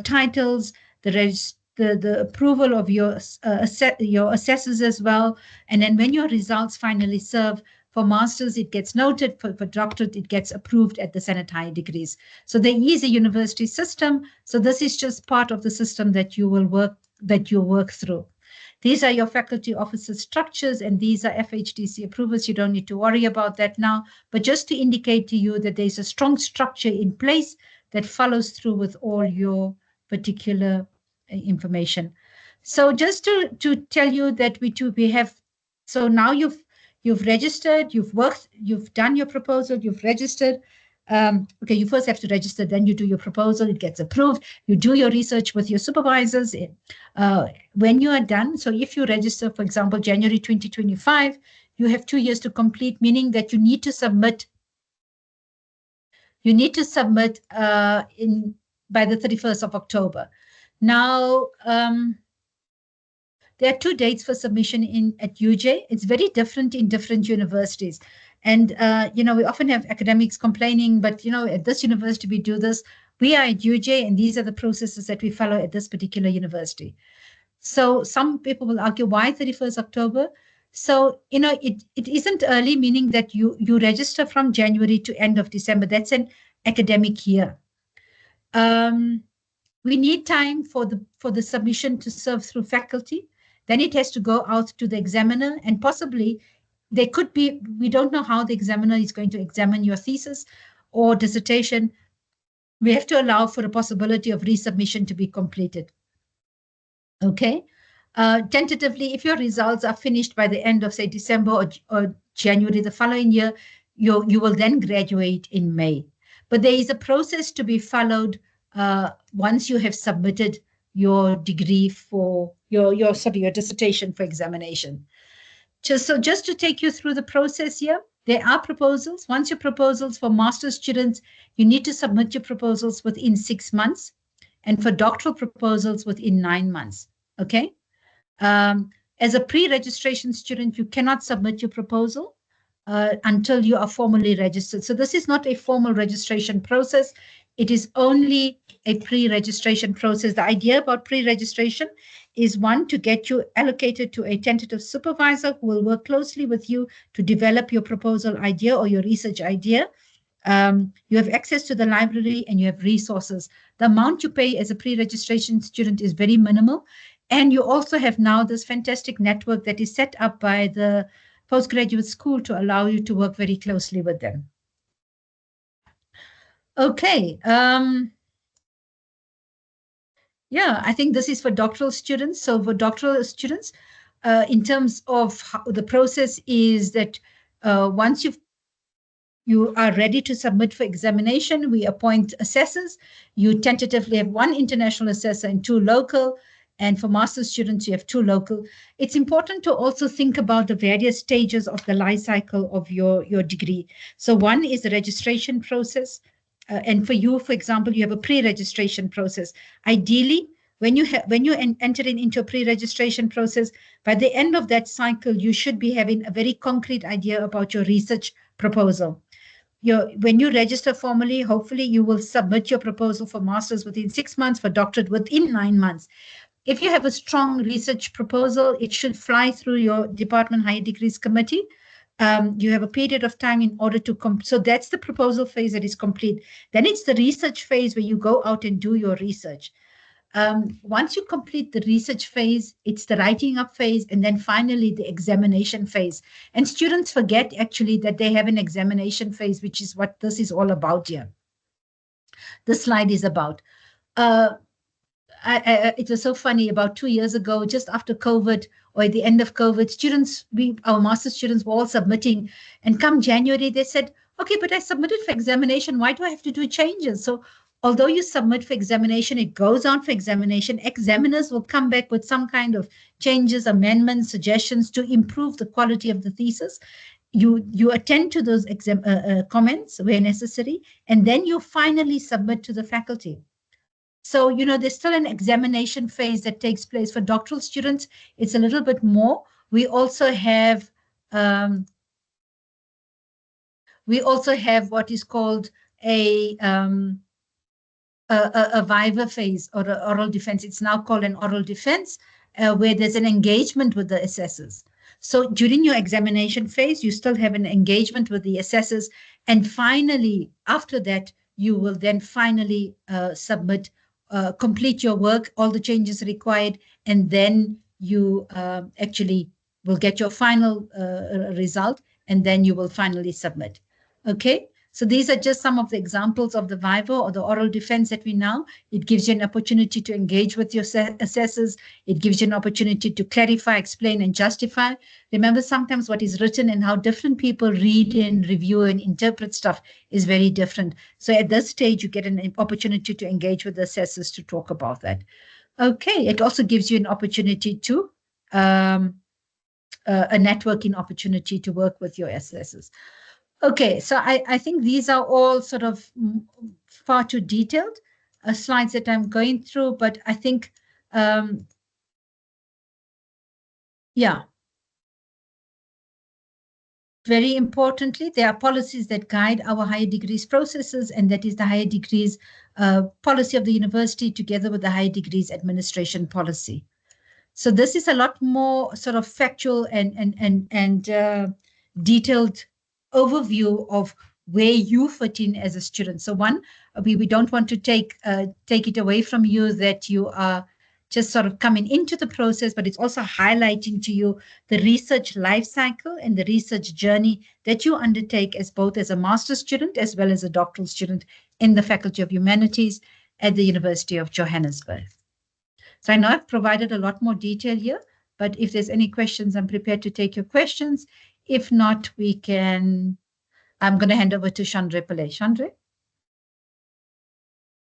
titles, the approval of your assessors as well, and then when your results finally serve. For masters, it gets noted. For doctorate, it gets approved at the Senate Higher Degrees. So there is a university system. So this is just part of the system that you work through. These are your faculty officer structures, and these are FHDC approvals. You don't need to worry about that now, but just to indicate to you that there's a strong structure in place that follows through with all your particular information. So just to tell you that we have, so now you've registered, you've worked, you've done your proposal, you've registered. Okay, you first have to register, then you do your proposal, it gets approved. You do your research with your supervisors. When you are done, so if you register, for example, January 2025, you have 2 years to complete, meaning that you need to submit by the 31st of October. Now, there are 2 dates for submission at UJ. It's very different in different universities. And, we often have academics complaining, but, at this university, we do this. We are at UJ, and these are the processes that we follow at this particular university. So some people will argue, why 31st October? So, it isn't early, meaning that you register from January to end of December. That's an academic year. We need time for the submission to serve through faculty. Then it has to go out to the examiner, and possibly there could be, we don't know how the examiner is going to examine your thesis or dissertation. We have to allow for a possibility of resubmission to be completed. Okay. Tentatively, if your results are finished by the end of, say, December or January the following year, you will then graduate in May. But there is a process to be followed once you have submitted your degree for your dissertation for examination. Just to take you through the process here, there are proposals. Once your proposals for master's students, you need to submit your proposals within 6 months, and for doctoral proposals within 9 months. Okay. As a pre-registration student, you cannot submit your proposal until you are formally registered. So this is not a formal registration process. It is only a pre-registration process. The idea about pre-registration is, one, to get you allocated to a tentative supervisor who will work closely with you to develop your proposal idea or your research idea. You have access to the library and you have resources. The amount you pay as a pre-registration student is very minimal. And you also have now this fantastic network that is set up by the postgraduate school to allow you to work very closely with them. Okay. Yeah, I think this is for doctoral students. So for doctoral students, in terms of how the process is that once you are ready to submit for examination, we appoint assessors. You tentatively have 1 international assessor and 2 local. And for master's students, you have 2 local. It's important to also think about the various stages of the life cycle of your degree. So one is the registration process. And for you, for example, you have a pre-registration process. Ideally, when you enter into a pre-registration process, by the end of that cycle, you should be having a very concrete idea about your research proposal. When you register formally, hopefully you will submit your proposal for master's within 6 months, for doctorate within 9 months. If you have a strong research proposal, it should fly through your Department Higher Degrees Committee. You have a period of time in order to so that's the proposal phase that is complete. Then it's the research phase where you go out and do your research. Once you complete the research phase, it's the writing up phase, and then finally the examination phase. And students forget actually that they have an examination phase, which is what this is all about here. This slide is about. It was so funny, about 2 years ago, just after COVID or at the end of COVID, students, our master students were all submitting, and come January, they said, okay, but I submitted for examination. Why do I have to do changes? So although you submit for examination, it goes on for examination. Examiners will come back with some kind of changes, amendments, suggestions to improve the quality of the thesis. You attend to those comments where necessary, and then you finally submit to the faculty. So, there's still an examination phase that takes place. For doctoral students, it's a little bit more. We also have what is called a viva phase, or an oral defense. It's now called an oral defense, where there's an engagement with the assessors. So during your examination phase, you still have an engagement with the assessors. And finally, after that, you will then finally submit, complete your work, all the changes required, and then you actually will get your final result, and then you will finally submit. Okay, so these are just some of the examples of the viva or the oral defense that we know. It gives you an opportunity to engage with your assessors. It gives you an opportunity to clarify, explain, and justify. Remember, sometimes what is written and how different people read and review and interpret stuff is very different. So at this stage, you get an opportunity to engage with the assessors to talk about that. Okay, it also gives you an opportunity to, a networking opportunity to work with your assessors. Okay, so I think these are all sort of far too detailed slides that I'm going through, but I think, yeah. Very importantly, there are policies that guide our higher degrees processes, and that is the higher degrees policy of the university together with the higher degrees administration policy. So this is a lot more sort of factual and detailed overview of where you fit in as a student. So one, we don't want to take it away from you that you are just sort of coming into the process, but it's also highlighting to you the research life cycle and the research journey that you undertake as both as a master's student as well as a doctoral student in the Faculty of Humanities at the University of Johannesburg. So I know I've provided a lot more detail here, but if there's any questions, I'm prepared to take your questions. If not, I'm going to hand over to Chandra Pillay. Chandra?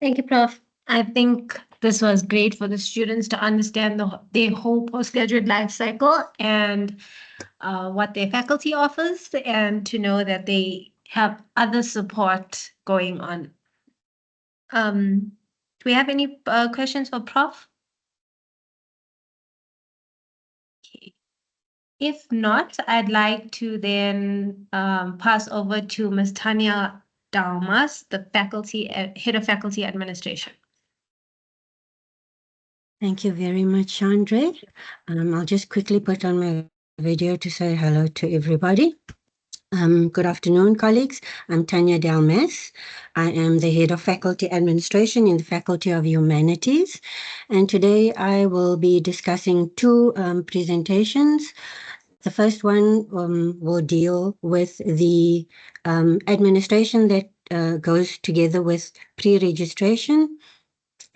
Thank you, Prof. I think this was great for the students to understand their whole postgraduate life cycle and what their faculty offers, and to know that they have other support going on. Do we have any questions for Prof? Okay. If not, I'd like to then pass over to Ms. Tanya Dalmas, the Head of Faculty Administration. Thank you very much, Chandra. I'll just quickly put on my video to say hello to everybody. Good afternoon, colleagues. I'm Tanya Dalmas. I am the Head of Faculty Administration in the Faculty of Humanities. And today I will be discussing two presentations. The first one will deal with the administration that goes together with pre-registration.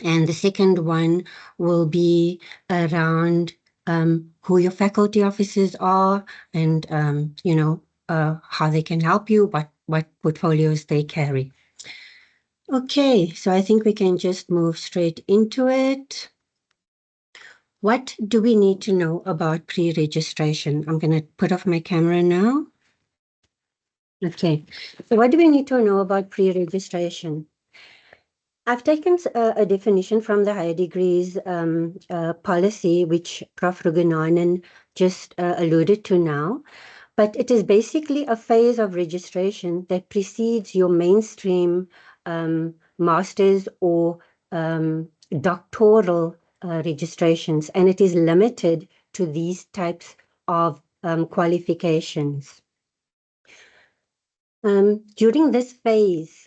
And the second one will be around who your faculty officers are and, how they can help you, what portfolios they carry. Okay, so I think we can just move straight into it. What do we need to know about pre-registration? I'm going to put off my camera now. Okay, so what do we need to know about pre-registration? I've taken a definition from the higher degrees policy, which Prof. Rugunanan just alluded to now, but it is basically a phase of registration that precedes your mainstream master's or doctoral registrations, and it is limited to these types of qualifications. During this phase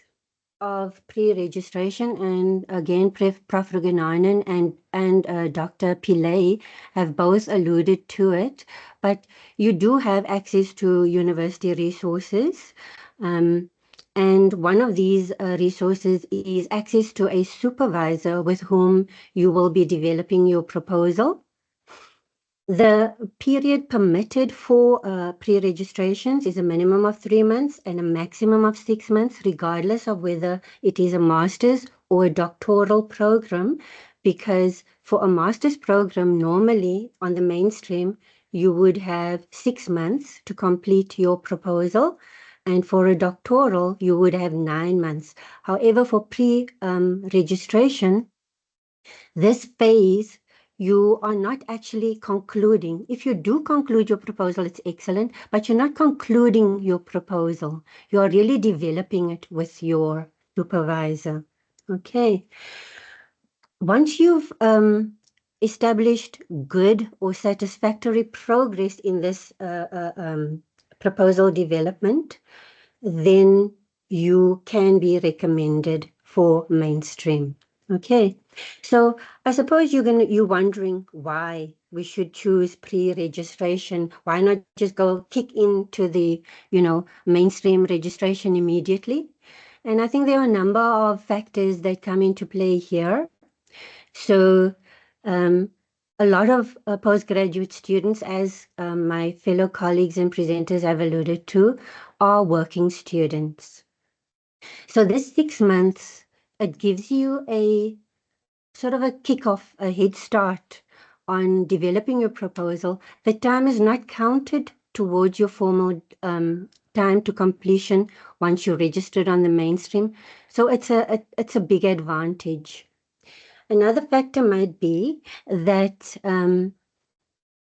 of pre-registration, and again, Prof. Rugunanan and Dr. Pillay have both alluded to it, but you do have access to university resources. And one of these resources is access to a supervisor with whom you will be developing your proposal. The period permitted for pre-registrations is a minimum of 3 months and a maximum of 6 months, regardless of whether it is a master's or a doctoral program, because for a master's program, normally on the mainstream, you would have 6 months to complete your proposal. And for a doctoral, you would have 9 months. However, for pre-registration, this phase, you are not actually concluding. If you do conclude your proposal, it's excellent, but you're not concluding your proposal. You are really developing it with your supervisor. Okay. Once you've established good or satisfactory progress in this proposal development, then you can be recommended for mainstream. Okay, so I suppose you're wondering why we should choose pre-registration. Why not just go kick into the, mainstream registration immediately? And I think there are a number of factors that come into play here. So a lot of postgraduate students, as my fellow colleagues and presenters have alluded to, are working students. So this 6 months, it gives you a sort of a kickoff, a head start on developing your proposal. The time is not counted towards your formal time to completion once you're registered on the mainstream. So it's a big advantage. Another factor might be that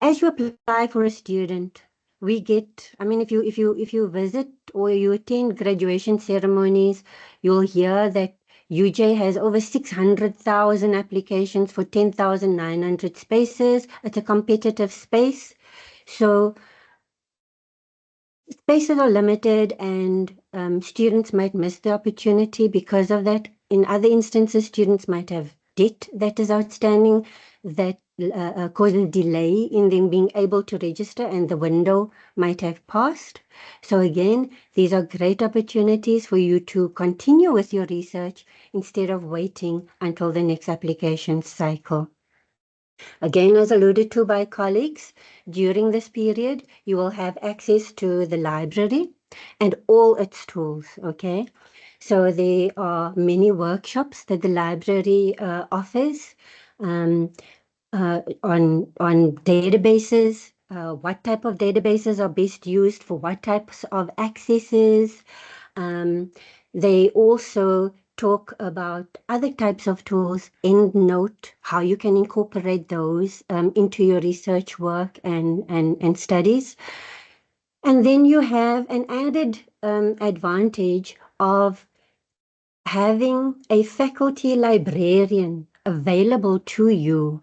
as you apply for a student, we get, if you visit or you attend graduation ceremonies, you'll hear that, UJ has over 600,000 applications for 10,900 spaces. It's a competitive space. So spaces are limited, and students might miss the opportunity because of that. In other instances, students might have debt that is outstanding that causes delay in them being able to register, and the window might have passed. So again, these are great opportunities for you to continue with your research instead of waiting until the next application cycle. Again, as alluded to by colleagues, during this period, you will have access to the library and all its tools, okay? So there are many workshops that the library offers on databases, what type of databases are best used for what types of accesses. They also talk about other types of tools, EndNote, how you can incorporate those into your research work and studies. And then you have an added advantage of having a faculty librarian available to you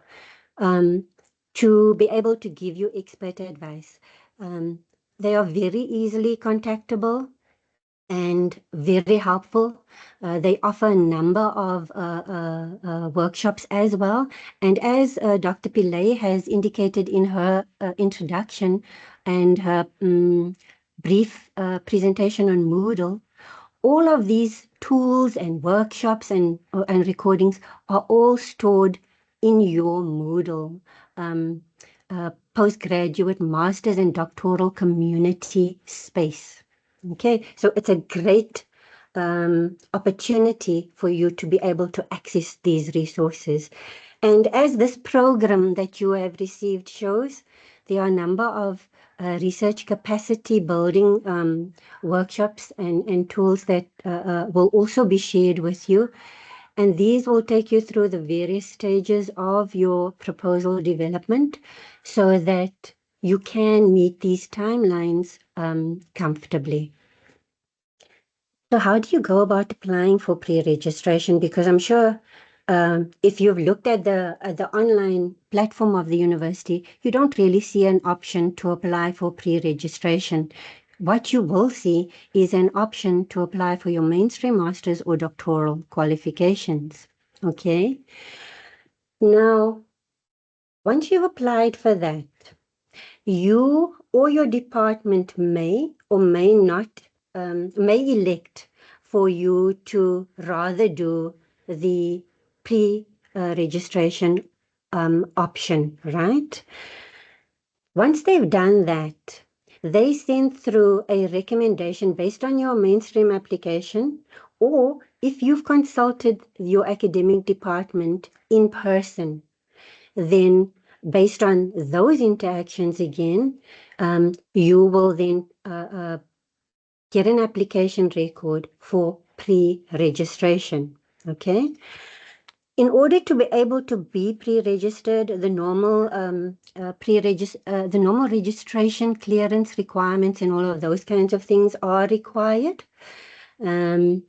to be able to give you expert advice. They are very easily contactable and very helpful. They offer a number of workshops as well. And as Dr. Pillay has indicated in her introduction and her brief presentation on Moodle, all of these tools and workshops and recordings are all stored in your Moodle postgraduate, master's, and doctoral community space. Okay, so it's a great opportunity for you to be able to access these resources. And as this program that you have received shows, there are a number of research capacity building workshops and tools that will also be shared with you. And these will take you through the various stages of your proposal development so that you can meet these timelines comfortably. So how do you go about applying for pre-registration? Because I'm sure if you've looked at the online platform of the university, you don't really see an option to apply for pre-registration. What you will see is an option to apply for your mainstream master's or doctoral qualifications. Okay. Now, once you've applied for that, you or your department may or may not, may elect for you to rather do the pre-registration option, right? Once they've done that, they send through a recommendation based on your mainstream application, or if you've consulted your academic department in person, then based on those interactions again, you will then get an application record for pre-registration, okay? In order to be able to be pre-registered, the normal registration clearance requirements and all of those kinds of things are required. And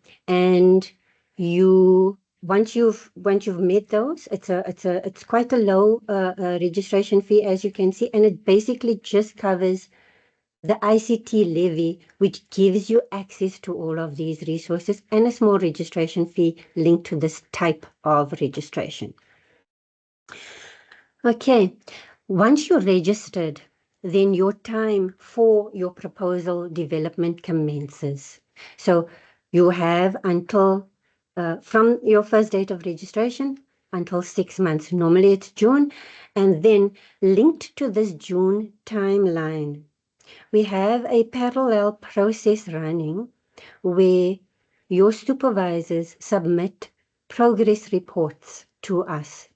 once you've met those, it's quite a low registration fee, as you can see, and it basically just covers the ICT levy, which gives you access to all of these resources, and a small registration fee linked to this type of registration. Okay, once you're registered, then your time for your proposal development commences. So you have until, from your first date of registration, until 6 months. Normally it's June, and then linked to this June timeline, we have a parallel process running where your supervisors submit progress reports to us.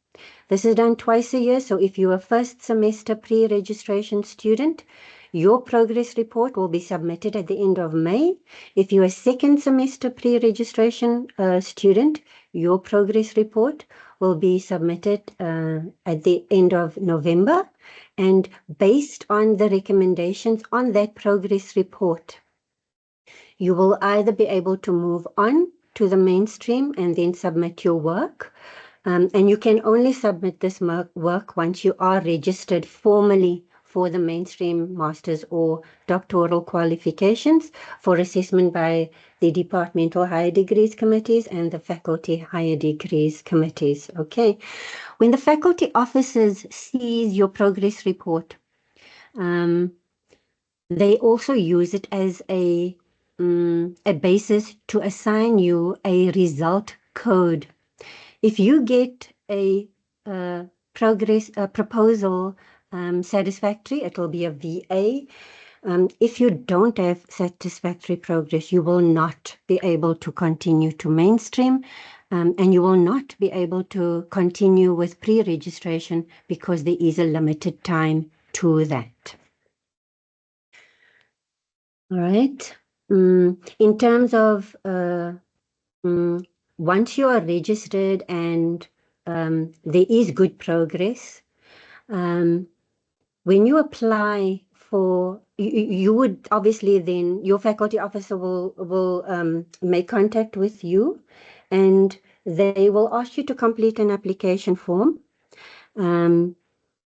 This is done twice a year, so if you're a first semester pre-registration student, your progress report will be submitted at the end of May. If you're a second semester pre-registration student, your progress report will be submitted at the end of November. And based on the recommendations on that progress report, you will either be able to move on to the mainstream and then submit your work. And you can only submit this work once you are registered formally for the mainstream master's or doctoral qualifications for assessment by the departmental higher degrees committees and the faculty higher degrees committees. Okay. When the faculty officers sees your progress report, they also use it as a basis to assign you a result code. If you get a proposal satisfactory, it will be a VA. If you don't have satisfactory progress, you will not be able to continue to mainstream, and you will not be able to continue with pre-registration because there is a limited time to that. All right. In terms of once you are registered and there is good progress, when you apply for, you would obviously then, your faculty officer will make contact with you, and they will ask you to complete an application form.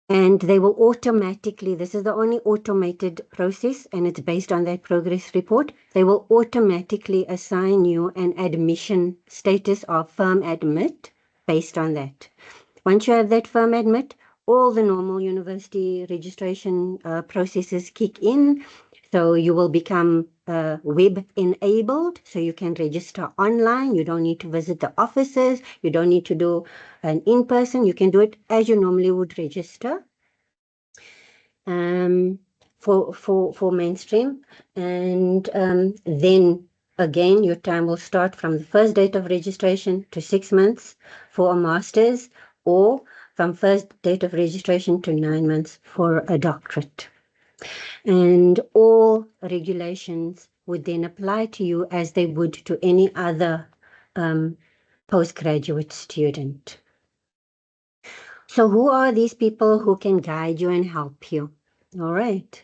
And they will automatically, this is the only automated process, and it's based on that progress report, they will automatically assign you an admission status of firm admit based on that. Once you have that firm admit, all the normal university registration processes kick in. So you will become web enabled, so you can register online. You don't need to visit the offices. You don't need to do an in-person. You can do it as you normally would register for mainstream. And then again, your time will start from the first date of registration to 6 months for a master's, or from first date of registration to 9 months for a doctorate. And all regulations would then apply to you as they would to any other postgraduate student. So who are these people who can guide you and help you? All right.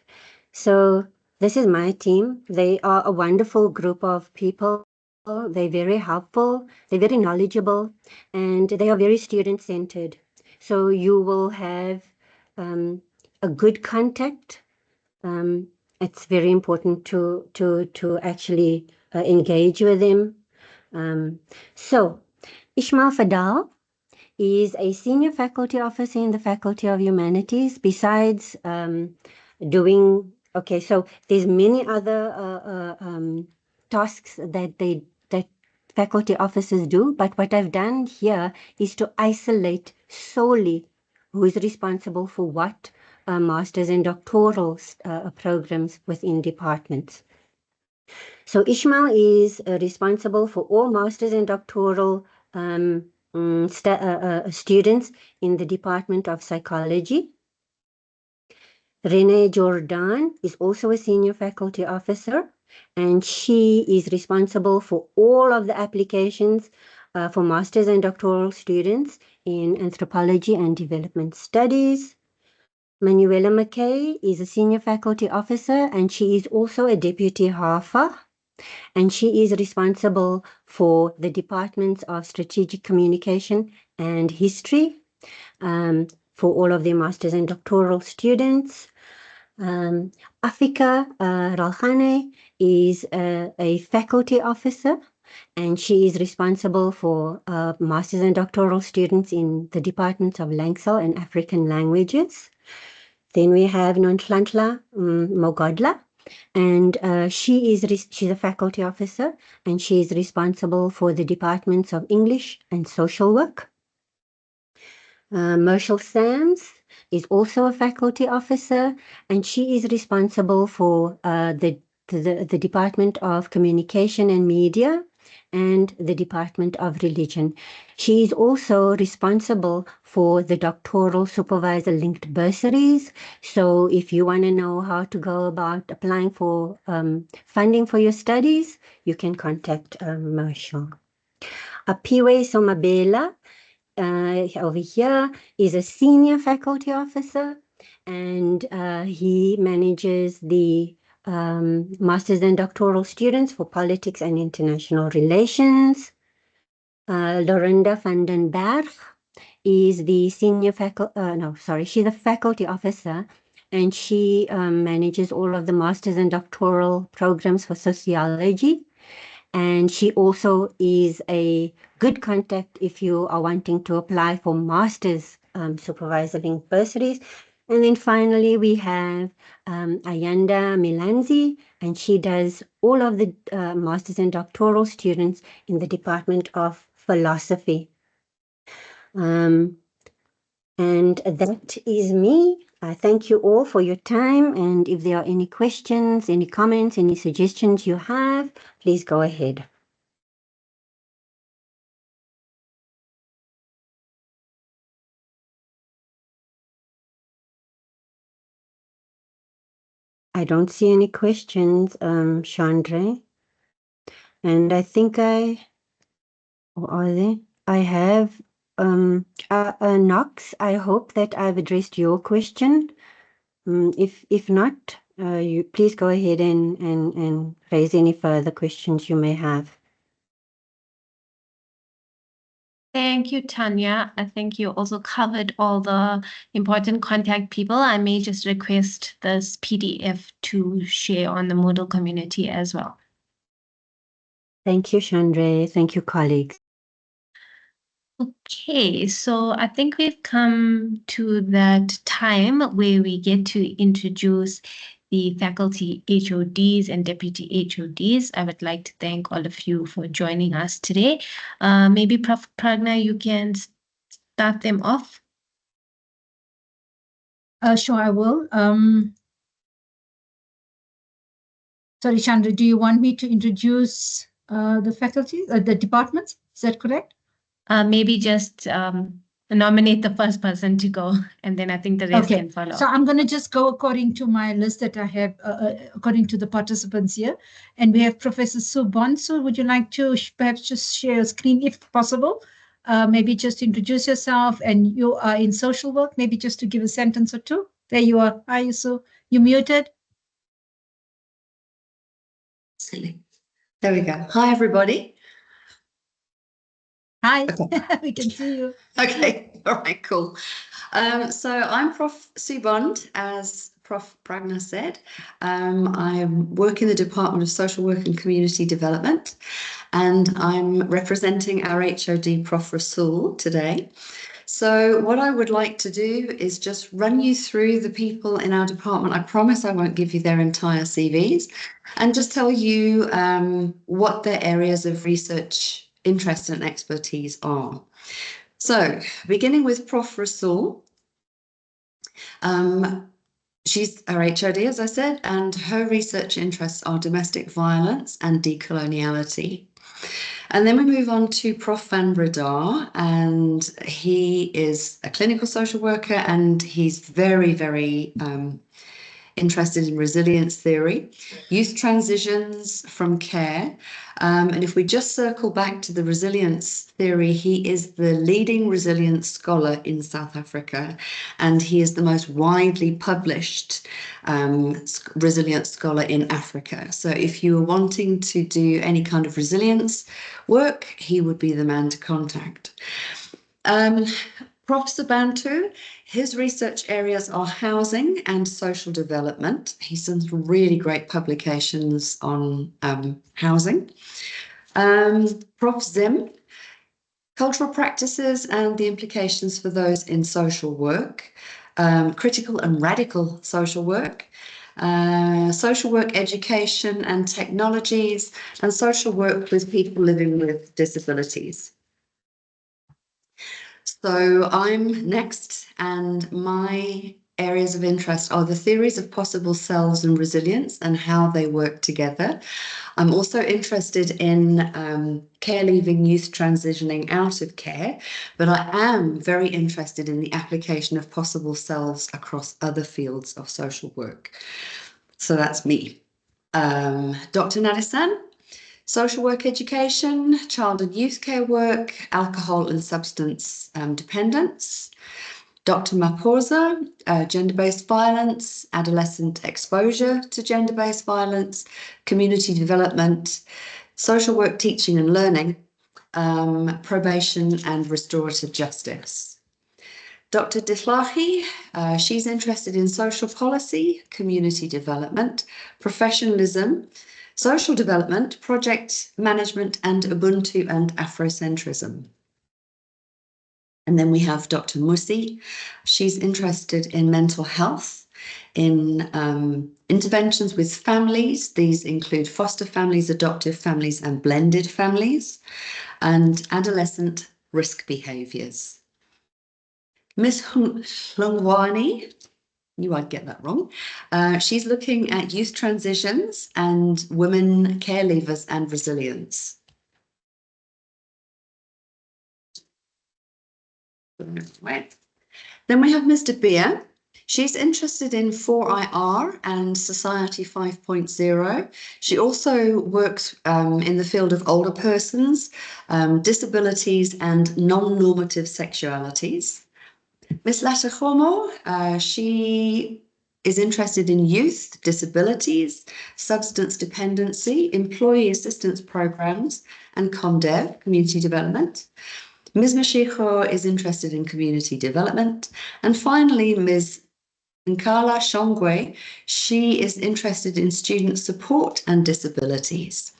So this is my team. They are a wonderful group of people. They're very helpful. They're very knowledgeable, and they are very student-centered. So you will have a good contact. It's very important to actually engage with them. So Ishmael Fadal is a senior faculty officer in the Faculty of Humanities. Besides doing, okay, so there's many other tasks that faculty officers do, but what I've done here is to isolate solely who is responsible for what master's and doctoral programs within departments. So Ishmael is responsible for all master's and doctoral students in the Department of Psychology. Renee Jordan is also a senior faculty officer, and she is responsible for all of the applications for master's and doctoral students in anthropology and development studies. Manuela McKay is a senior faculty officer, and she is also a deputy HAFA, and she is responsible for the departments of strategic communication and history for all of their master's and doctoral students. Afika Ralkhane is a faculty officer, and she is responsible for master's and doctoral students in the departments of Langsal and African languages. Then we have Nonhlanhla Mogodla, and she's a faculty officer, and she is responsible for the departments of English and social work. Marshall Sams is also a faculty officer, and she is responsible for the Department of Communication and Media and the Department of Religion. She is also responsible for the doctoral supervisor linked bursaries. So if you want to know how to go about applying for funding for your studies, you can contact Marshall. Apiwe Somabela over here is a senior faculty officer, and he manages the master's and doctoral students for politics and international relations. Lorinda van den Berg is the senior faculty, she's a faculty officer, and she manages all of the master's and doctoral programs for sociology. And she also is a good contact if you are wanting to apply for master's supervisor linked bursaries. And then finally, we have Ayanda Milanzi, and she does all of the master's and doctoral students in the Department of Philosophy. And that is me. I thank you all for your time. And if there are any questions, any comments, any suggestions you have, please go ahead. I don't see any questions, Chandra. And I think or are there? I have Knox. I hope that I've addressed your question. If not, you please go ahead and raise any further questions you may have. Thank you, Tanya. I think you also covered all the important contact people. I may just request this PDF to share on the Moodle community as well. Thank you, Chandra. Thank you, colleagues. Okay, so I think we've come to that time where we get to introduce the faculty HODs and deputy HODs. I would like to thank all of you for joining us today. Maybe Prof. Pragna, you can start them off. Sure, I will. Sorry, Chandra, do you want me to introduce the faculty, the departments? Is that correct? Maybe just nominate the first person to go, and then I think the rest can follow. So I'm going to just go according to my list that I have, according to the participants here. And we have Professor Sue Bonsu. Would you like to perhaps just share your screen if possible? Maybe just introduce yourself, and you are in social work, maybe just to give a sentence or two. There you are. Hi, Sue. You muted? Silly. There we go. Hi, everybody. Hi, Okay. we can see you. Okay, all right, cool. So I'm Prof. Sue Bond, as Prof. Pragna said. I work in the Department of Social Work and Community Development, and I'm representing our HOD, Prof. Rasool, today. So what I would like to do is just run you through the people in our department. I promise I won't give you their entire CVs, and just tell you what their areas of research interest and expertise are. So beginning with Prof. Rasool. She's our HOD, as I said, and her research interests are domestic violence and decoloniality. And then we move on to Prof. Van Breda, and he is a clinical social worker, and he's very, very interested in resilience theory, youth transitions from care. And if we just circle back to the resilience theory, he is the leading resilience scholar in South Africa, and he is the most widely published resilience scholar in Africa. So if you are wanting to do any kind of resilience work, he would be the man to contact. Prof. Sabantu, his research areas are housing and social development. He's done some really great publications on housing. Prof. Zim, cultural practices and the implications for those in social work, critical and radical social work, social work education and technologies, and social work with people living with disabilities. So I'm next, and my areas of interest are the theories of possible selves and resilience and how they work together. I'm also interested in care leaving youth transitioning out of care, but I am very interested in the application of possible selves across other fields of social work. So that's me. Dr. Nadisan, social work education, child and youth care work, alcohol and substance dependence. Dr. Maposa, gender-based violence, adolescent exposure to gender-based violence, community development, social work teaching and learning, probation and restorative justice. Dr. Dislahi, she's interested in social policy, community development, professionalism, social development, project management, and Ubuntu and Afrocentrism. And then we have Dr. Musi. She's interested in mental health, in interventions with families. These include foster families, adoptive families, and blended families, and adolescent risk behaviours. Ms. Hlungwani, knew I'd get that wrong. She's looking at youth transitions and women care leavers and resilience. Right. Then we have Mr. Beer. She's interested in 4IR and Society 5.0. She also works in the field of older persons, disabilities, and non-normative sexualities. Ms. Latahomo, she is interested in youth, disabilities, substance dependency, employee assistance programs, and ComDev, community development. Ms. Mashiho is interested in community development. And finally, Ms. Nkala Shongwe, she is interested in student support and disabilities.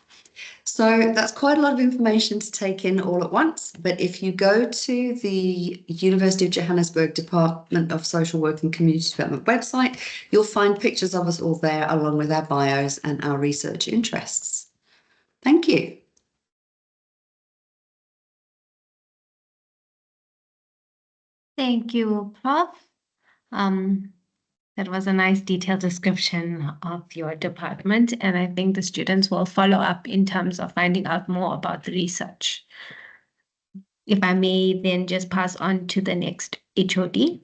So that's quite a lot of information to take in all at once. But if you go to the University of Johannesburg Department of Social Work and Community Development website, you'll find pictures of us all there along with our bios and our research interests. Thank you. Thank you, Prof. That was a nice detailed description of your department, and I think the students will follow up in terms of finding out more about the research. If I may then just pass on to the next HOD.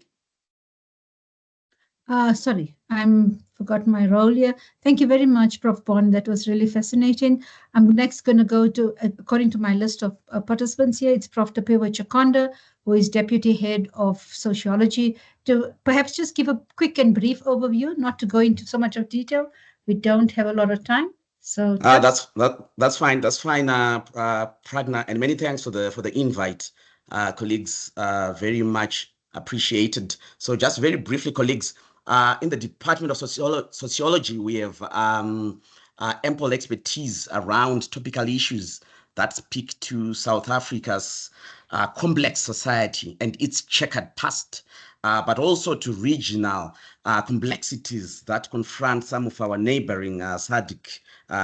Sorry, I'm forgot my role here. Thank you very much, Prof. Bond. That was really fascinating. I'm next going to go to, according to my list of participants here, it's Prof. Tapewa Chakonda, who is Deputy Head of Sociology, to perhaps just give a quick and brief overview, not to go into so much of detail. We don't have a lot of time. So that's fine. That's fine, Pragna, and many thanks for the invite, colleagues. Very much appreciated. So just very briefly, colleagues, in the Department of Sociology, we have ample expertise around topical issues that speak to South Africa's complex society and its checkered past, but also to regional complexities that confront some of our neighboring SADC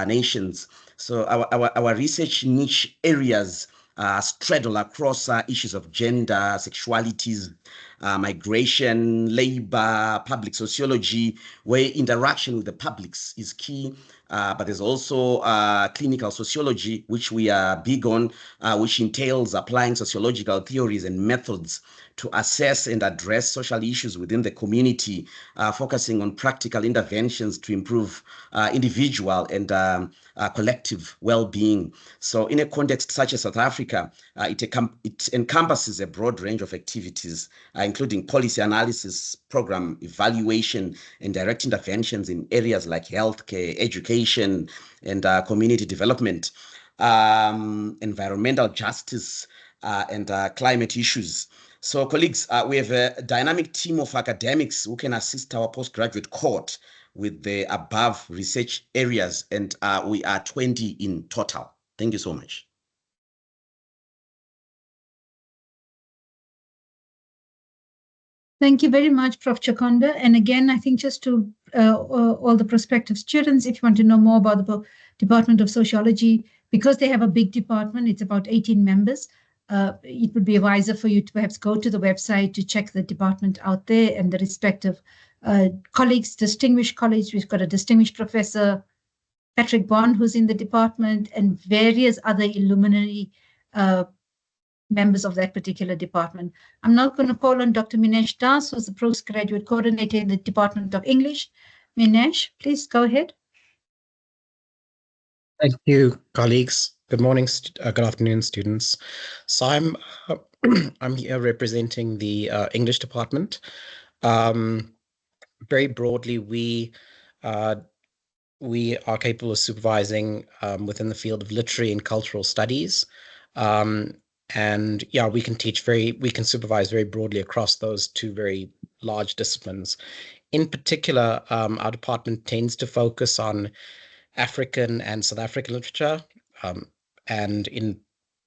nations. So our research niche areas straddle across issues of gender, sexualities, migration, labor, public sociology, where interaction with the publics is key. But there's also clinical sociology, which we are big on, which entails applying sociological theories and methods to assess and address social issues within the community, focusing on practical interventions to improve individual and collective well-being. So in a context such as South Africa, it encompasses a broad range of activities, including policy analysis, program evaluation, and direct interventions in areas like healthcare, education, and community development, environmental justice, and climate issues. So colleagues, we have a dynamic team of academics who can assist our postgraduate cohort with the above research areas, and we are 20 in total. Thank you so much. Thank you very much, Prof. Chakonda. And again, I think just to all the prospective students, if you want to know more about the Department of Sociology, because they have a big department, it's about 18 members, it would be wiser for you to perhaps go to the website to check the department out there and the respective colleagues, distinguished colleagues. We've got a distinguished Professor Patrick Bond, who's in the department, and various other luminary members of that particular department. I'm now going to call on Dr. Minesh Das, who's the postgraduate coordinator in the Department of English. Minesh, please go ahead. Thank you, colleagues. Good morning, good afternoon, students. So I'm I'm here representing the English department. Very broadly, we are capable of supervising within the field of literary and cultural studies. And yeah, we can supervise very broadly across those two very large disciplines. In particular, our department tends to focus on African and South African literature. And in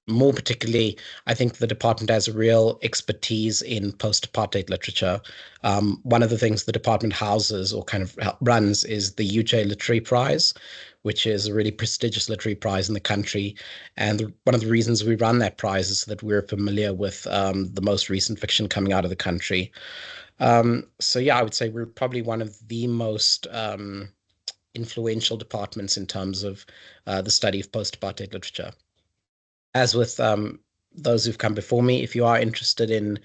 more particularly, I think the department has a real expertise in post-apartheid literature. One of the things the department houses or kind of runs is the UJ Literary Prize, which is a really prestigious literary prize in the country. And one of the reasons we run that prize is that we're familiar with the most recent fiction coming out of the country. So yeah, I would say we're probably one of the most influential departments in terms of the study of post-apartheid literature. As with those who've come before me, if you are interested in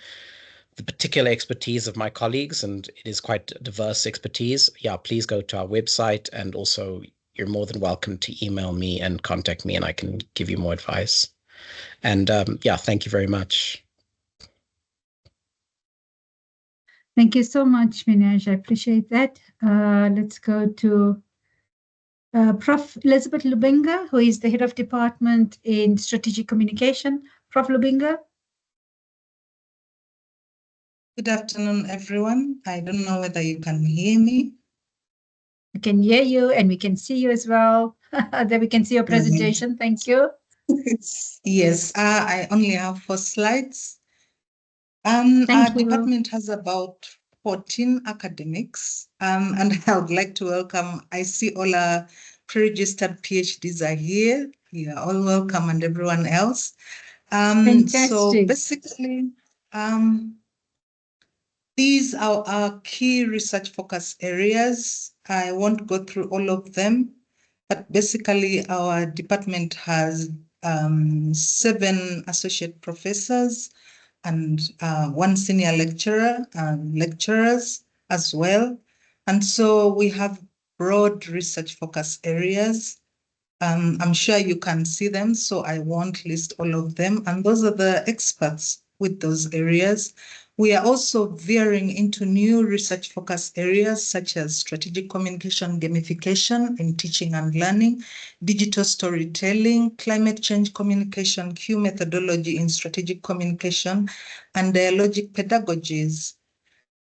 the particular expertise of my colleagues, and it is quite diverse expertise, yeah, please go to our website, and also you're more than welcome to email me and contact me, and I can give you more advice. And yeah, thank you very much. Thank you so much, Minaj. I appreciate that. Let's go to Prof. Elizabeth Lubinga, who is the head of department in strategic communication. Prof. Lubinga. Good afternoon, everyone. I don't know whether you can hear me. We can hear you and we can see you as well. Then we can see your presentation. Thank you. Yes, I only have 4 slides. Our department has about 14 academics, and I would like to welcome, I see all our pre-registered PhDs are here. You are all welcome, and everyone else. So basically, these are our key research focus areas. I won't go through all of them, but basically our department has 7 associate professors and 1 senior lecturer and lecturers as well. And so we have broad research focus areas. I'm sure you can see them, so I won't list all of them. And those are the experts with those areas. We are also veering into new research focus areas such as strategic communication gamification in teaching and learning, digital storytelling, climate change communication, Q methodology in strategic communication, and dialogic pedagogies.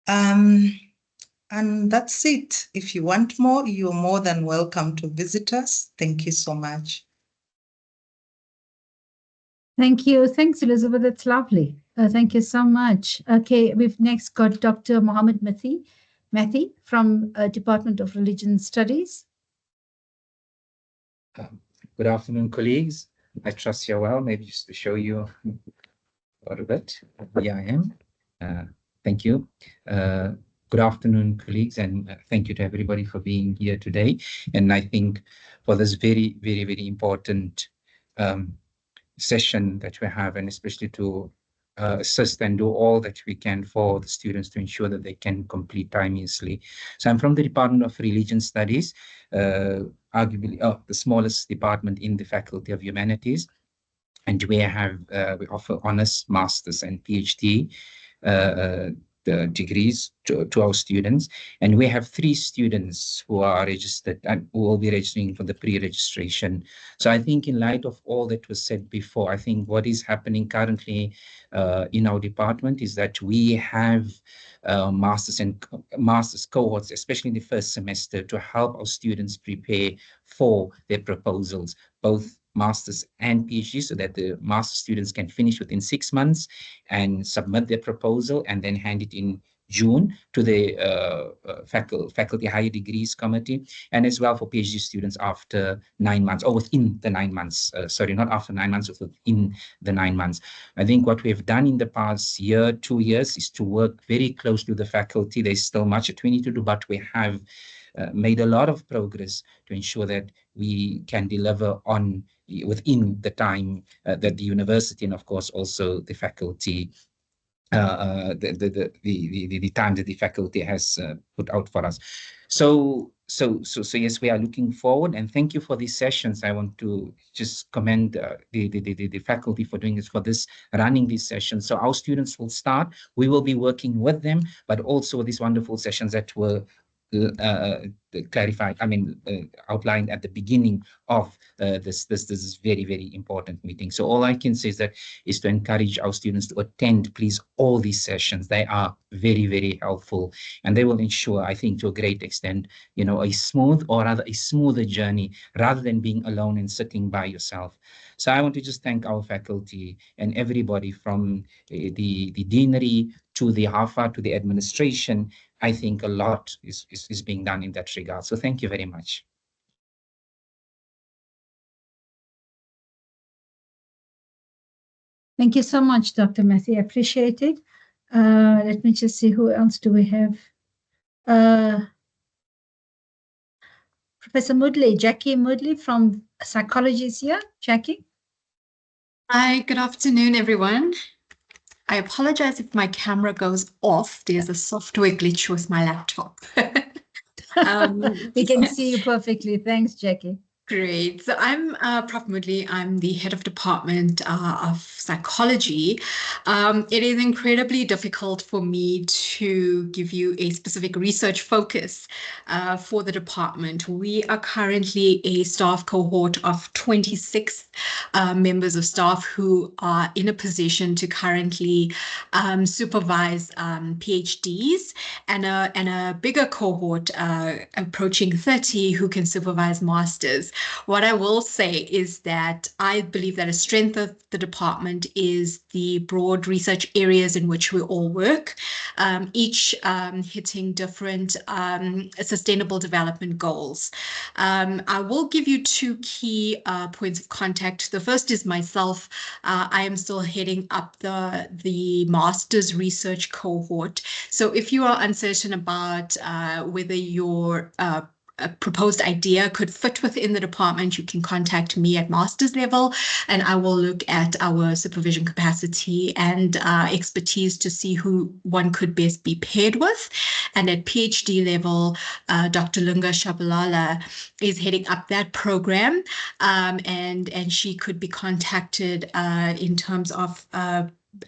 And that's it. If you want more, you're more than welcome to visit us. Thank you so much. Thank you. Thanks, Elizabeth. That's lovely. Thank you so much. Okay, we've next got Dr. Mohammed Mathi from Department of Religion Studies. Good afternoon, colleagues. I trust you're well. Maybe just to show you a little bit. Here I am. Thank you. Good afternoon, colleagues, and thank you to everybody for being here today. And I think for this very, very, very important session that we have, and especially to assist and do all that we can for the students to ensure that they can complete timeously. So I'm from the Department of Religion Studies, arguably the smallest department in the Faculty of Humanities. And we offer honors, masters, and PhD the degrees to our students. And we have 3 students who are registered and who will be registering for the pre-registration. So I think in light of all that was said before, I think what is happening currently in our department is that we have master's cohorts, especially in the first semester, to help our students prepare for their proposals, both masters and PhD, so that the master students can finish within 6 months and submit their proposal and then hand it in June to the Faculty Higher Degrees Committee, and as well for PhD students after 9 months, or within the 9 months, sorry, not after 9 months, within the 9 months. I think what we've done in the past year, 2 years, is to work very closely with the faculty. There's still much that we need to do, but we have made a lot of progress to ensure that we can deliver on within the time that the university and of course also the faculty the time that the faculty has put out for us. So so yes, we are looking forward, and thank you for these sessions. I want to just commend the faculty for doing this, for this, running these sessions. So our students will start, we will be working with them, but also these wonderful sessions that were clarified, outlined at the beginning of this very, very important meeting. So all I can say is to encourage our students to attend, please, all these sessions. They are very, very helpful, and they will ensure, I think, to a great extent, a smooth, or rather a smoother journey, rather than being alone and sitting by yourself. So I want to just thank our faculty and everybody from the deanery to the HAFA to the administration. I think a lot is being done in that regard. So thank you very much. Thank you so much, Dr. Matthew. I appreciate it. Let me just see, who else do we have? Professor Moodley, Jackie Moodley from psychology is here. Jackie? Hi, good afternoon, everyone. I apologize if my camera goes off. There's a software glitch with my laptop. We can see you perfectly. Thanks, Jackie. Great. So I'm Prof. Moodley. I'm the head of department of psychology. It is incredibly difficult for me to give you a specific research focus for the department. We are currently a staff cohort of 26 members of staff who are in a position to currently supervise PhDs, and a bigger cohort approaching 30 who can supervise masters. What I will say is that I believe that a strength of the department is the broad research areas in which we all work, each hitting different sustainable development goals. I will give you two key points of contact. The first is myself. I am still heading up the master's research cohort. So if you are uncertain about whether your a proposed idea could fit within the department, you can contact me at master's level, and I will look at our supervision capacity and expertise to see who one could best be paired with. And at PhD level, Dr. Lunga Shabalala is heading up that program, and she could be contacted in terms of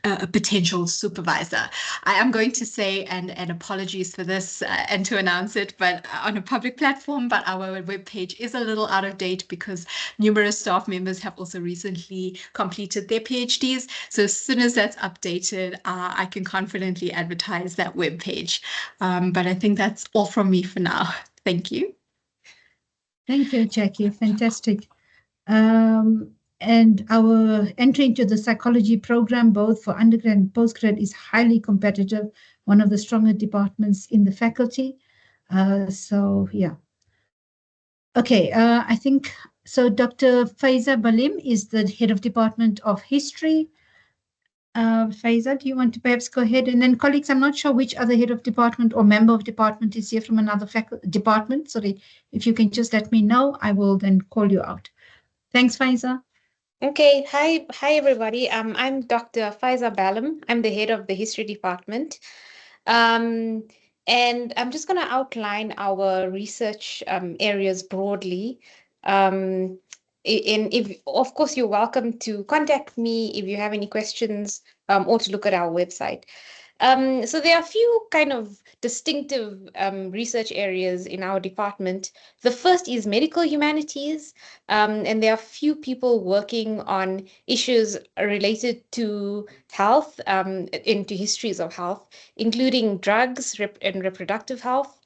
a potential supervisor. I am going to say, and apologies for this and to announce it, but on a public platform, but our webpage is a little out of date because numerous staff members have also recently completed their PhDs. So as soon as that's updated, I can confidently advertise that webpage. But I think that's all from me for now. Thank you. Thank you, Jackie. Fantastic. And our entry into the psychology program, both for undergrad and postgrad, is highly competitive, one of the stronger departments in the faculty. So, yeah. Okay, I think, so Dr. Faiza Balim is the head of Department of History. Faiza, do you want to perhaps go ahead? And then colleagues, I'm not sure which other head of department or member of department is here from another department. Sorry, if you can just let me know, I will then call you out. Thanks, Faiza. Okay, hi everybody. I'm Dr. Faiza Balam. I'm the head of the history department. And I'm just going to outline our research areas broadly. And if, of course, you're welcome to contact me if you have any questions or to look at our website. So there are a few kind of distinctive research areas in our department. The first is medical humanities, and there are few people working on issues related to health, into histories of health, including drugs and reproductive health.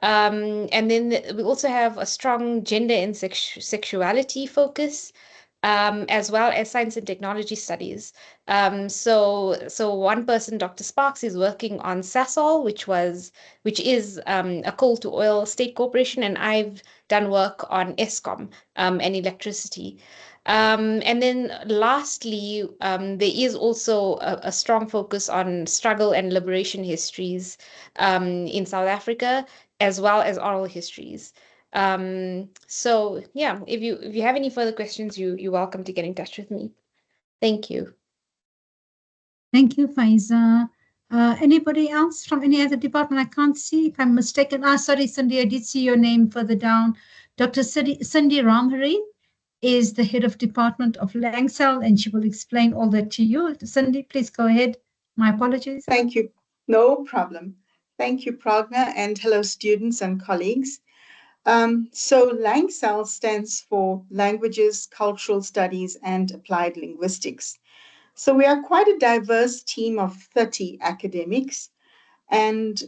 And then we also have a strong gender and sexuality focus, as well as science and technology studies. So one person, Dr. Sparks, is working on Sasol, which is a coal to oil state corporation, and I've done work on Eskom and electricity. And then lastly, there is also a strong focus on struggle and liberation histories in South Africa, as well as oral histories. So yeah, if you have any further questions, you're welcome to get in touch with me. Thank you. Thank you, Faiza. Anybody else from any other department? I can't see. If I'm mistaken. Sorry, Cindy, I did see your name further down. Dr. Cindy Ramhari is the head of Department of Langsal, and she will explain all that to you. Cindy, please go ahead. My apologies. Thank you. No problem. Thank you, Pragna, and hello, students and colleagues. So Langsal stands for Languages, Cultural Studies, and Applied Linguistics. So we are quite a diverse team of 30 academics, and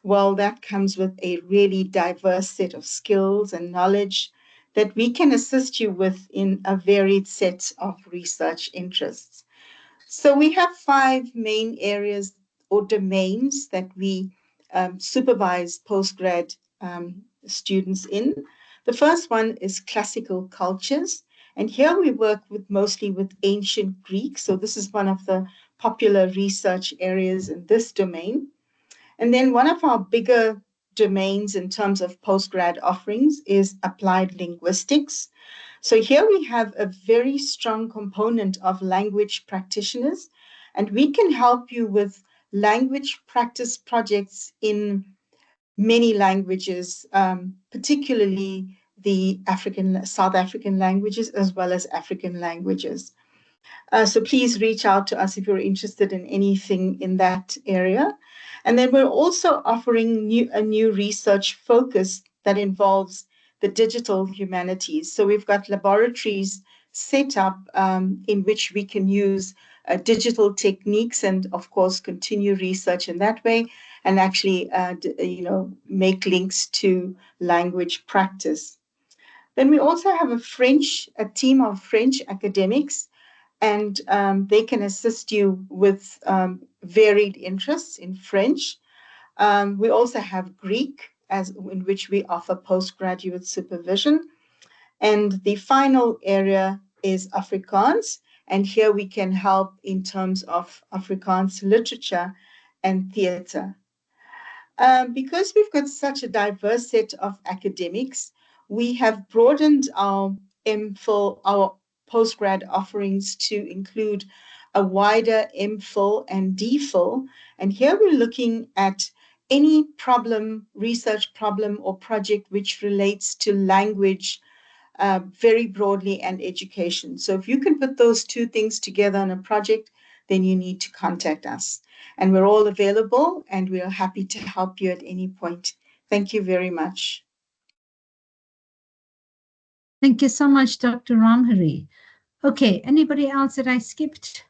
well, that comes with a really diverse set of skills and knowledge that we can assist you with in a varied set of research interests. So we have 5 main areas or domains that we supervise postgrad students in. The first one is classical cultures. And here we work mostly with ancient Greek. So this is one of the popular research areas in this domain. And then one of our bigger domains in terms of postgrad offerings is applied linguistics. So here we have a very strong component of language practitioners, and we can help you with language practice projects in many languages, particularly the South African languages, as well as African languages. So please reach out to us if you're interested in anything in that area. And then we're also offering a new research focus that involves the digital humanities. So we've got laboratories set up in which we can use digital techniques and, of course, continue research in that way and actually, make links to language practice. Then we also have a team of French academics, and they can assist you with varied interests in French. We also have Greek, in which we offer postgraduate supervision. And the final area is Afrikaans, and here we can help in terms of Afrikaans literature and theatre. Because we've got such a diverse set of academics, we have broadened our MPhil, our postgrad offerings to include a wider MPhil and DPhil. And here we're looking at any research problem or project which relates to language very broadly and education. So if you can put those two things together on a project, then you need to contact us. And we're all available and we are happy to help you at any point. Thank you very much. Thank you so much, Dr. Ramhari. Okay, anybody else that I skipped?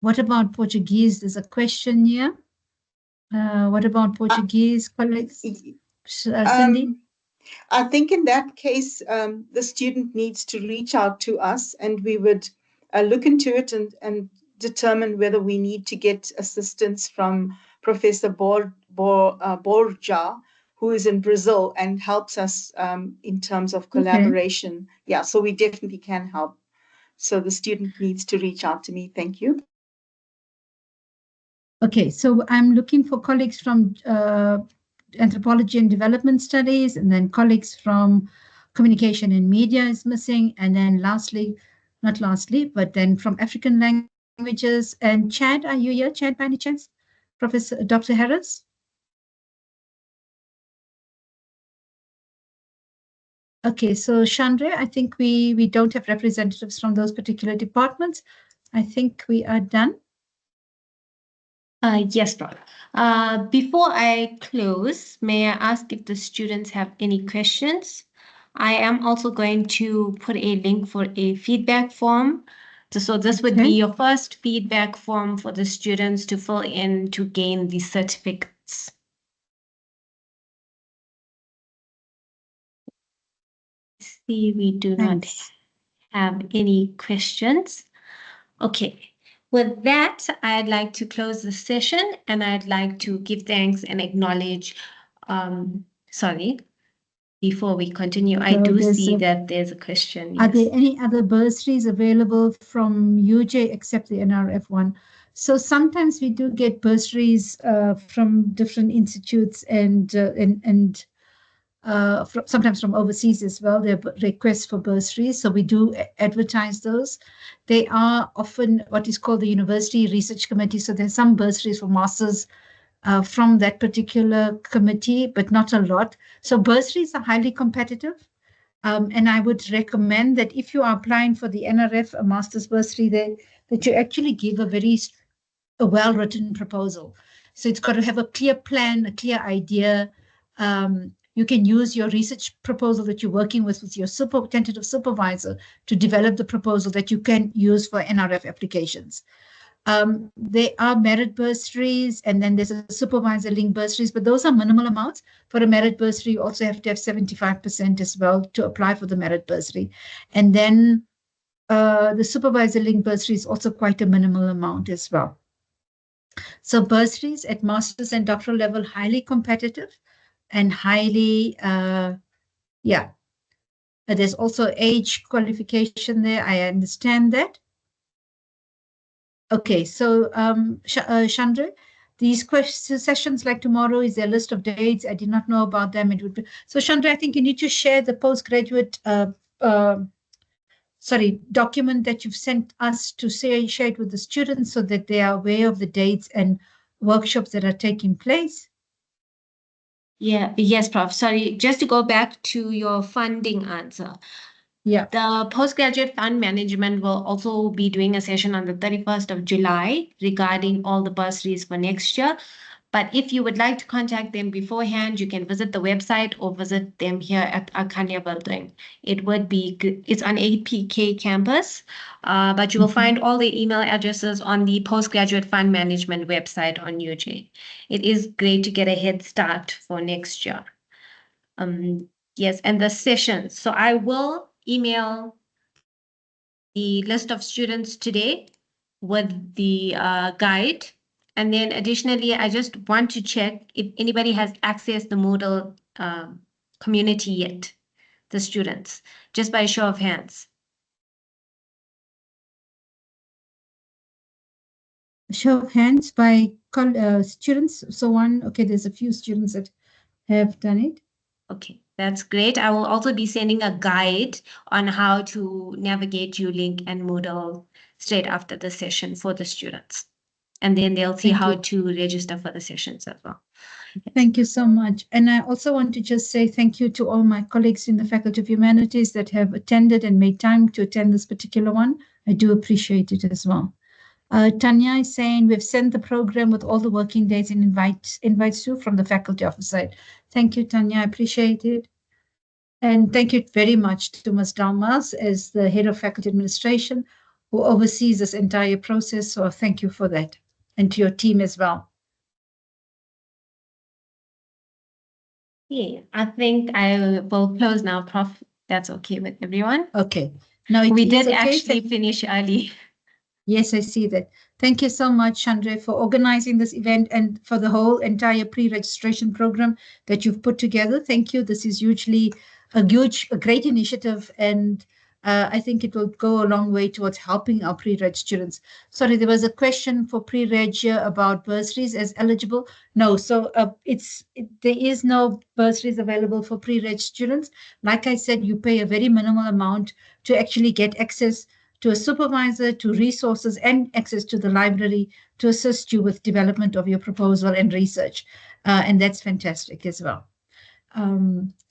What about Portuguese? There's a question here. What about Portuguese, colleagues? Cindy? I think in that case, the student needs to reach out to us and we would look into it and determine whether we need to get assistance from Professor Borja, who is in Brazil and helps us in terms of collaboration. Okay. Yeah, so we definitely can help. So the student needs to reach out to me. Thank you. Okay, so I'm looking for colleagues from Anthropology and Development Studies, and then colleagues from Communication and Media is missing, and then not lastly, but then from African languages. And Chad, are you here, Chad, by any chance? Professor Dr. Harris? Okay, so Chandra, I think we don't have representatives from those particular departments. I think we are done. Yes, Prof. Before I close, may I ask if the students have any questions? I am also going to put a link for a feedback form. So this would be your first feedback form for the students to fill in to gain the certificates. See, we do not have any questions. Okay. With that, I'd like to close the session and I'd like to give thanks and acknowledge, before we continue, I do see that there's a question. Are there any other bursaries available from UJ except the NRF one? So sometimes we do get bursaries from different institutes and sometimes from overseas as well. There are requests for bursaries, so we do advertise those. They are often what is called the University Research Committee, so there's some bursaries for masters from that particular committee, but not a lot. So bursaries are highly competitive. And I would recommend that if you are applying for the NRF, a master's bursary, that you actually give a well-written proposal. So it's got to have a clear plan, a clear idea. You can use your research proposal that you're working with your tentative supervisor to develop the proposal that you can use for NRF applications. There are merit bursaries, and then there's a supervisor link bursaries, but those are minimal amounts. For a merit bursary, you also have to have 75% as well to apply for the merit bursary. And then the supervisor link bursary is also quite a minimal amount as well. So bursaries at master's and doctoral level, highly competitive and highly, there's also age qualification there. I understand that. Okay, so Chandra, these sessions like tomorrow, is there a list of dates? I did not know about them. It would be so. Chandra, I think you need to share the postgraduate document that you've sent us to share it with the students so that they are aware of the dates and workshops that are taking place. Yeah, yes, Prof. Sorry, just to go back to your funding answer. Yeah. The postgraduate fund management will also be doing a session on the 31st of July regarding all the bursaries for next year. But if you would like to contact them beforehand, you can visit the website or visit them here at our Kanya building. It's on APK campus, but you will find all the email addresses on the postgraduate fund management website on UJ. It is great to get a head start for next year. Yes, and the sessions. So I will email the list of students today with the guide. And then additionally, I just want to check if anybody has accessed the Moodle community yet, the students, just by a show of hands. Show of hands by students. So okay, there's a few students that have done it. Okay, that's great. I will also be sending a guide on how to navigate ULink and Moodle straight after the session for the students. And then they'll see how to register for the sessions as well. Thank you so much. And I also want to just say thank you to all my colleagues in the Faculty of Humanities that have attended and made time to attend this particular one. I do appreciate it as well. Tanya is saying we've sent the program with all the working days and invites to from the faculty office side. Thank you, Tanya. I appreciate it. And thank you very much to Ms. Dalmas as the head of faculty administration who oversees this entire process. So thank you for that, and to your team as well. Yeah, I think I will close now, Prof. That's okay with everyone. Okay. Now we did actually finish early. Yes, I see that. Thank you so much, Chandra, for organizing this event and for the whole entire pre-registration program that you've put together. Thank you. This is hugely a great initiative, and I think it will go a long way towards helping our pre-reg students. Sorry, there was a question for pre-reg here about bursaries as eligible. No, so there is no bursaries available for pre-reg students. Like I said, you pay a very minimal amount to actually get access to a supervisor, to resources, and access to the library to assist you with development of your proposal and research. And that's fantastic as well.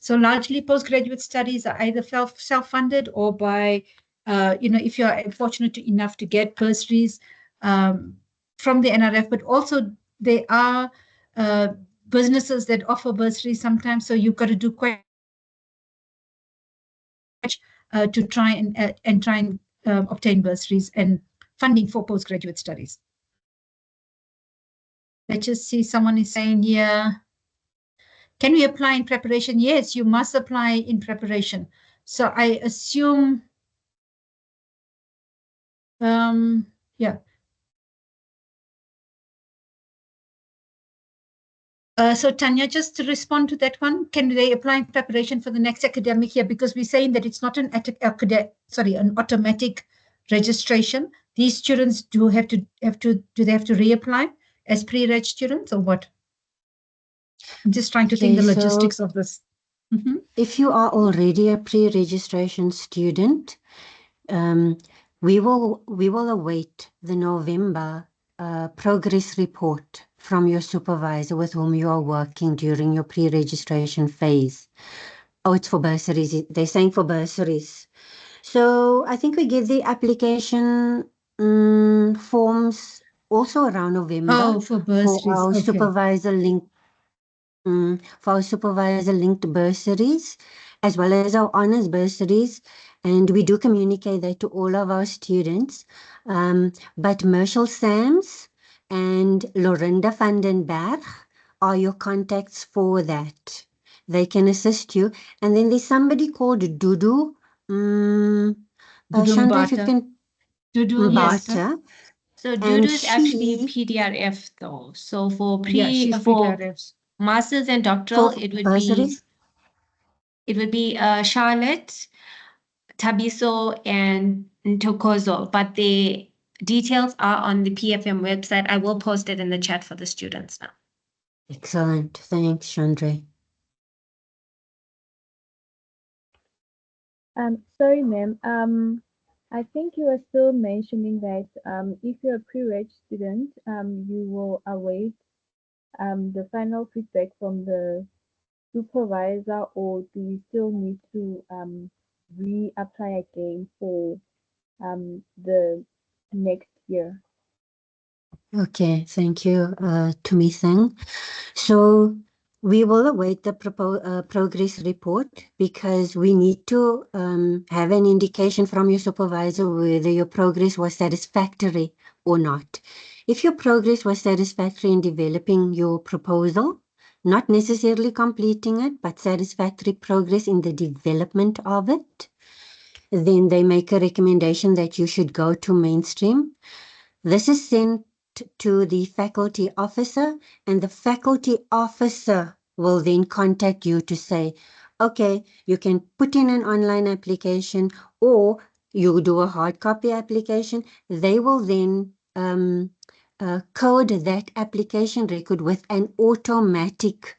So largely postgraduate studies are either self-funded or by, if you're fortunate enough to get bursaries from the NRF, but also there are businesses that offer bursaries sometimes. So you've got to do quite to try and obtain bursaries and funding for postgraduate studies. Let's just see, someone is saying here, can we apply in preparation? Yes, you must apply in preparation. So I assume, yeah. So Tanya, just to respond to that one, can they apply in preparation for the next academic year? Because we're saying that it's not an automatic registration. These students do they have to reapply as pre-reg students or what? I'm just trying to think the logistics of this. If you are already a pre-registration student, we will await the November progress report from your supervisor with whom you are working during your pre-registration phase. Oh, it's for bursaries. They're saying for bursaries. So I think we get the application forms also around November. Oh, for bursaries. For our Okay. supervisor link. For our supervisor linked bursaries, as well as our honors bursaries, and we do communicate that to all of our students. But Marshall Sams and Lorinda van den Berg are your contacts for that. They can assist you. And then there's somebody called Dudu. Chandra, if you Mbata. can. Dudu Yes. Mbata. So And Dudu is actually she, PDRF though. So for Yeah, she's for PDRFs. masters and doctoral, for it would bursaries. be Charlotte, Tabiso, and Ntokozo, but the details are on the PFM website. I will post it in the chat for the students now. Excellent. Thanks, Chandra. Sorry, ma'am. I think you are still mentioning that if you're a pre-reg student, you will await the final feedback from the supervisor, or do you still need to reapply again for the next year? Okay, thank you, Tumisang. So we will await the progress report because we need to have an indication from your supervisor whether your progress was satisfactory or not. If your progress was satisfactory in developing your proposal, not necessarily completing it, but satisfactory progress in the development of it, then they make a recommendation that you should go to mainstream. This is sent to the faculty officer, and the faculty officer will then contact you to say, okay, you can put in an online application or you do a hard copy application. They will then code that application record with an automatic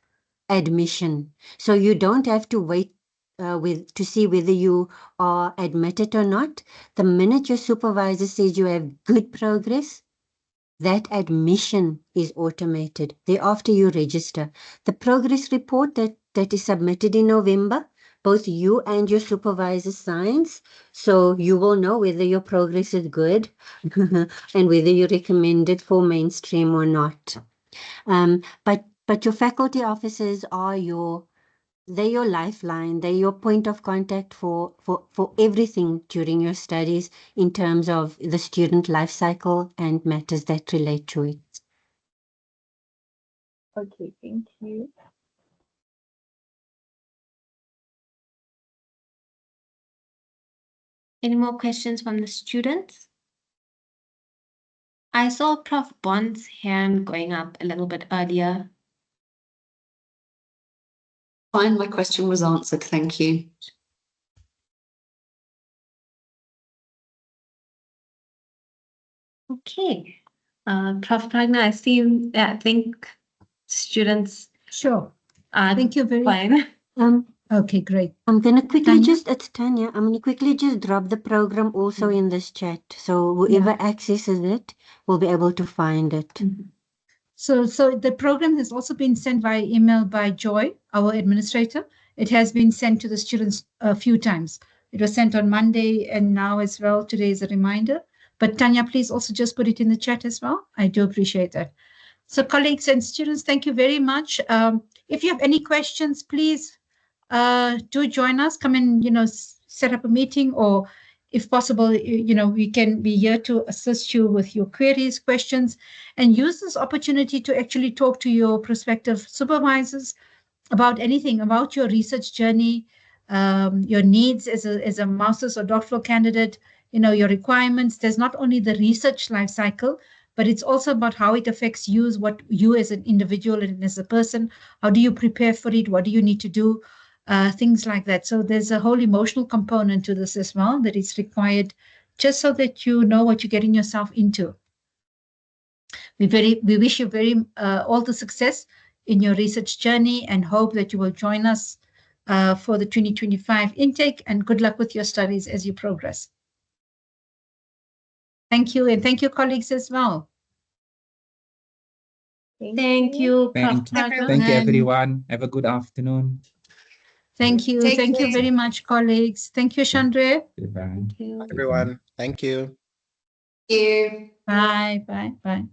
admission. So you don't have to wait to see whether you are admitted or not. The minute your supervisor says you have good progress, that admission is automated. Thereafter, you register. The progress report that is submitted in November, both you and your supervisor signs, so you will know whether your progress is good and whether you're recommended for mainstream or not. But your faculty officers are they're your lifeline. They're your point of contact for everything during your studies in terms of the student life cycle and matters that relate to it. Okay, thank you. Any more questions from the students? I saw Prof. Bond's hand going up a little bit earlier. Fine, my question was answered. Thank you. Okay. Prof. Pragna, I think students Sure. are Thank you very fine. Okay, great. I'm going to quickly Tanya? it's Tanya. I'm going to quickly just drop the program also in this chat. So whoever accesses it will be able to find it. So the program has also been sent via email by Joy, our administrator. It has been sent to the students a few times. It was sent on Monday and now as well. Today is a reminder. But Tanya, please also just put it in the chat as well. I do appreciate that. So colleagues and students, thank you very much. If you have any questions, please do join us. Come and, set up a meeting, or if possible, we can be here to assist you with your queries, questions, and use this opportunity to actually talk to your prospective supervisors about anything, about your research journey, your needs as a master's or doctoral candidate, your requirements. There's not only the research life cycle, but it's also about how it affects you, what you as an individual and as a person, how do you prepare for it, what do you need to do, things like that. So there's a whole emotional component to this as well that is required, just so that you know what you're getting yourself into. We wish you all the success in your research journey and hope that you will join us for the 2025 intake, and good luck with your studies as you progress. Thank you, and thank you, colleagues, as well. Thank you, Prof. Thank you, Pragna. everyone. Have a good afternoon. Thank you. Take Thank you care. very much, colleagues. Thank you, Chandra. Goodbye. Thank you. Everyone, thank you. Thank you. Bye, bye, bye.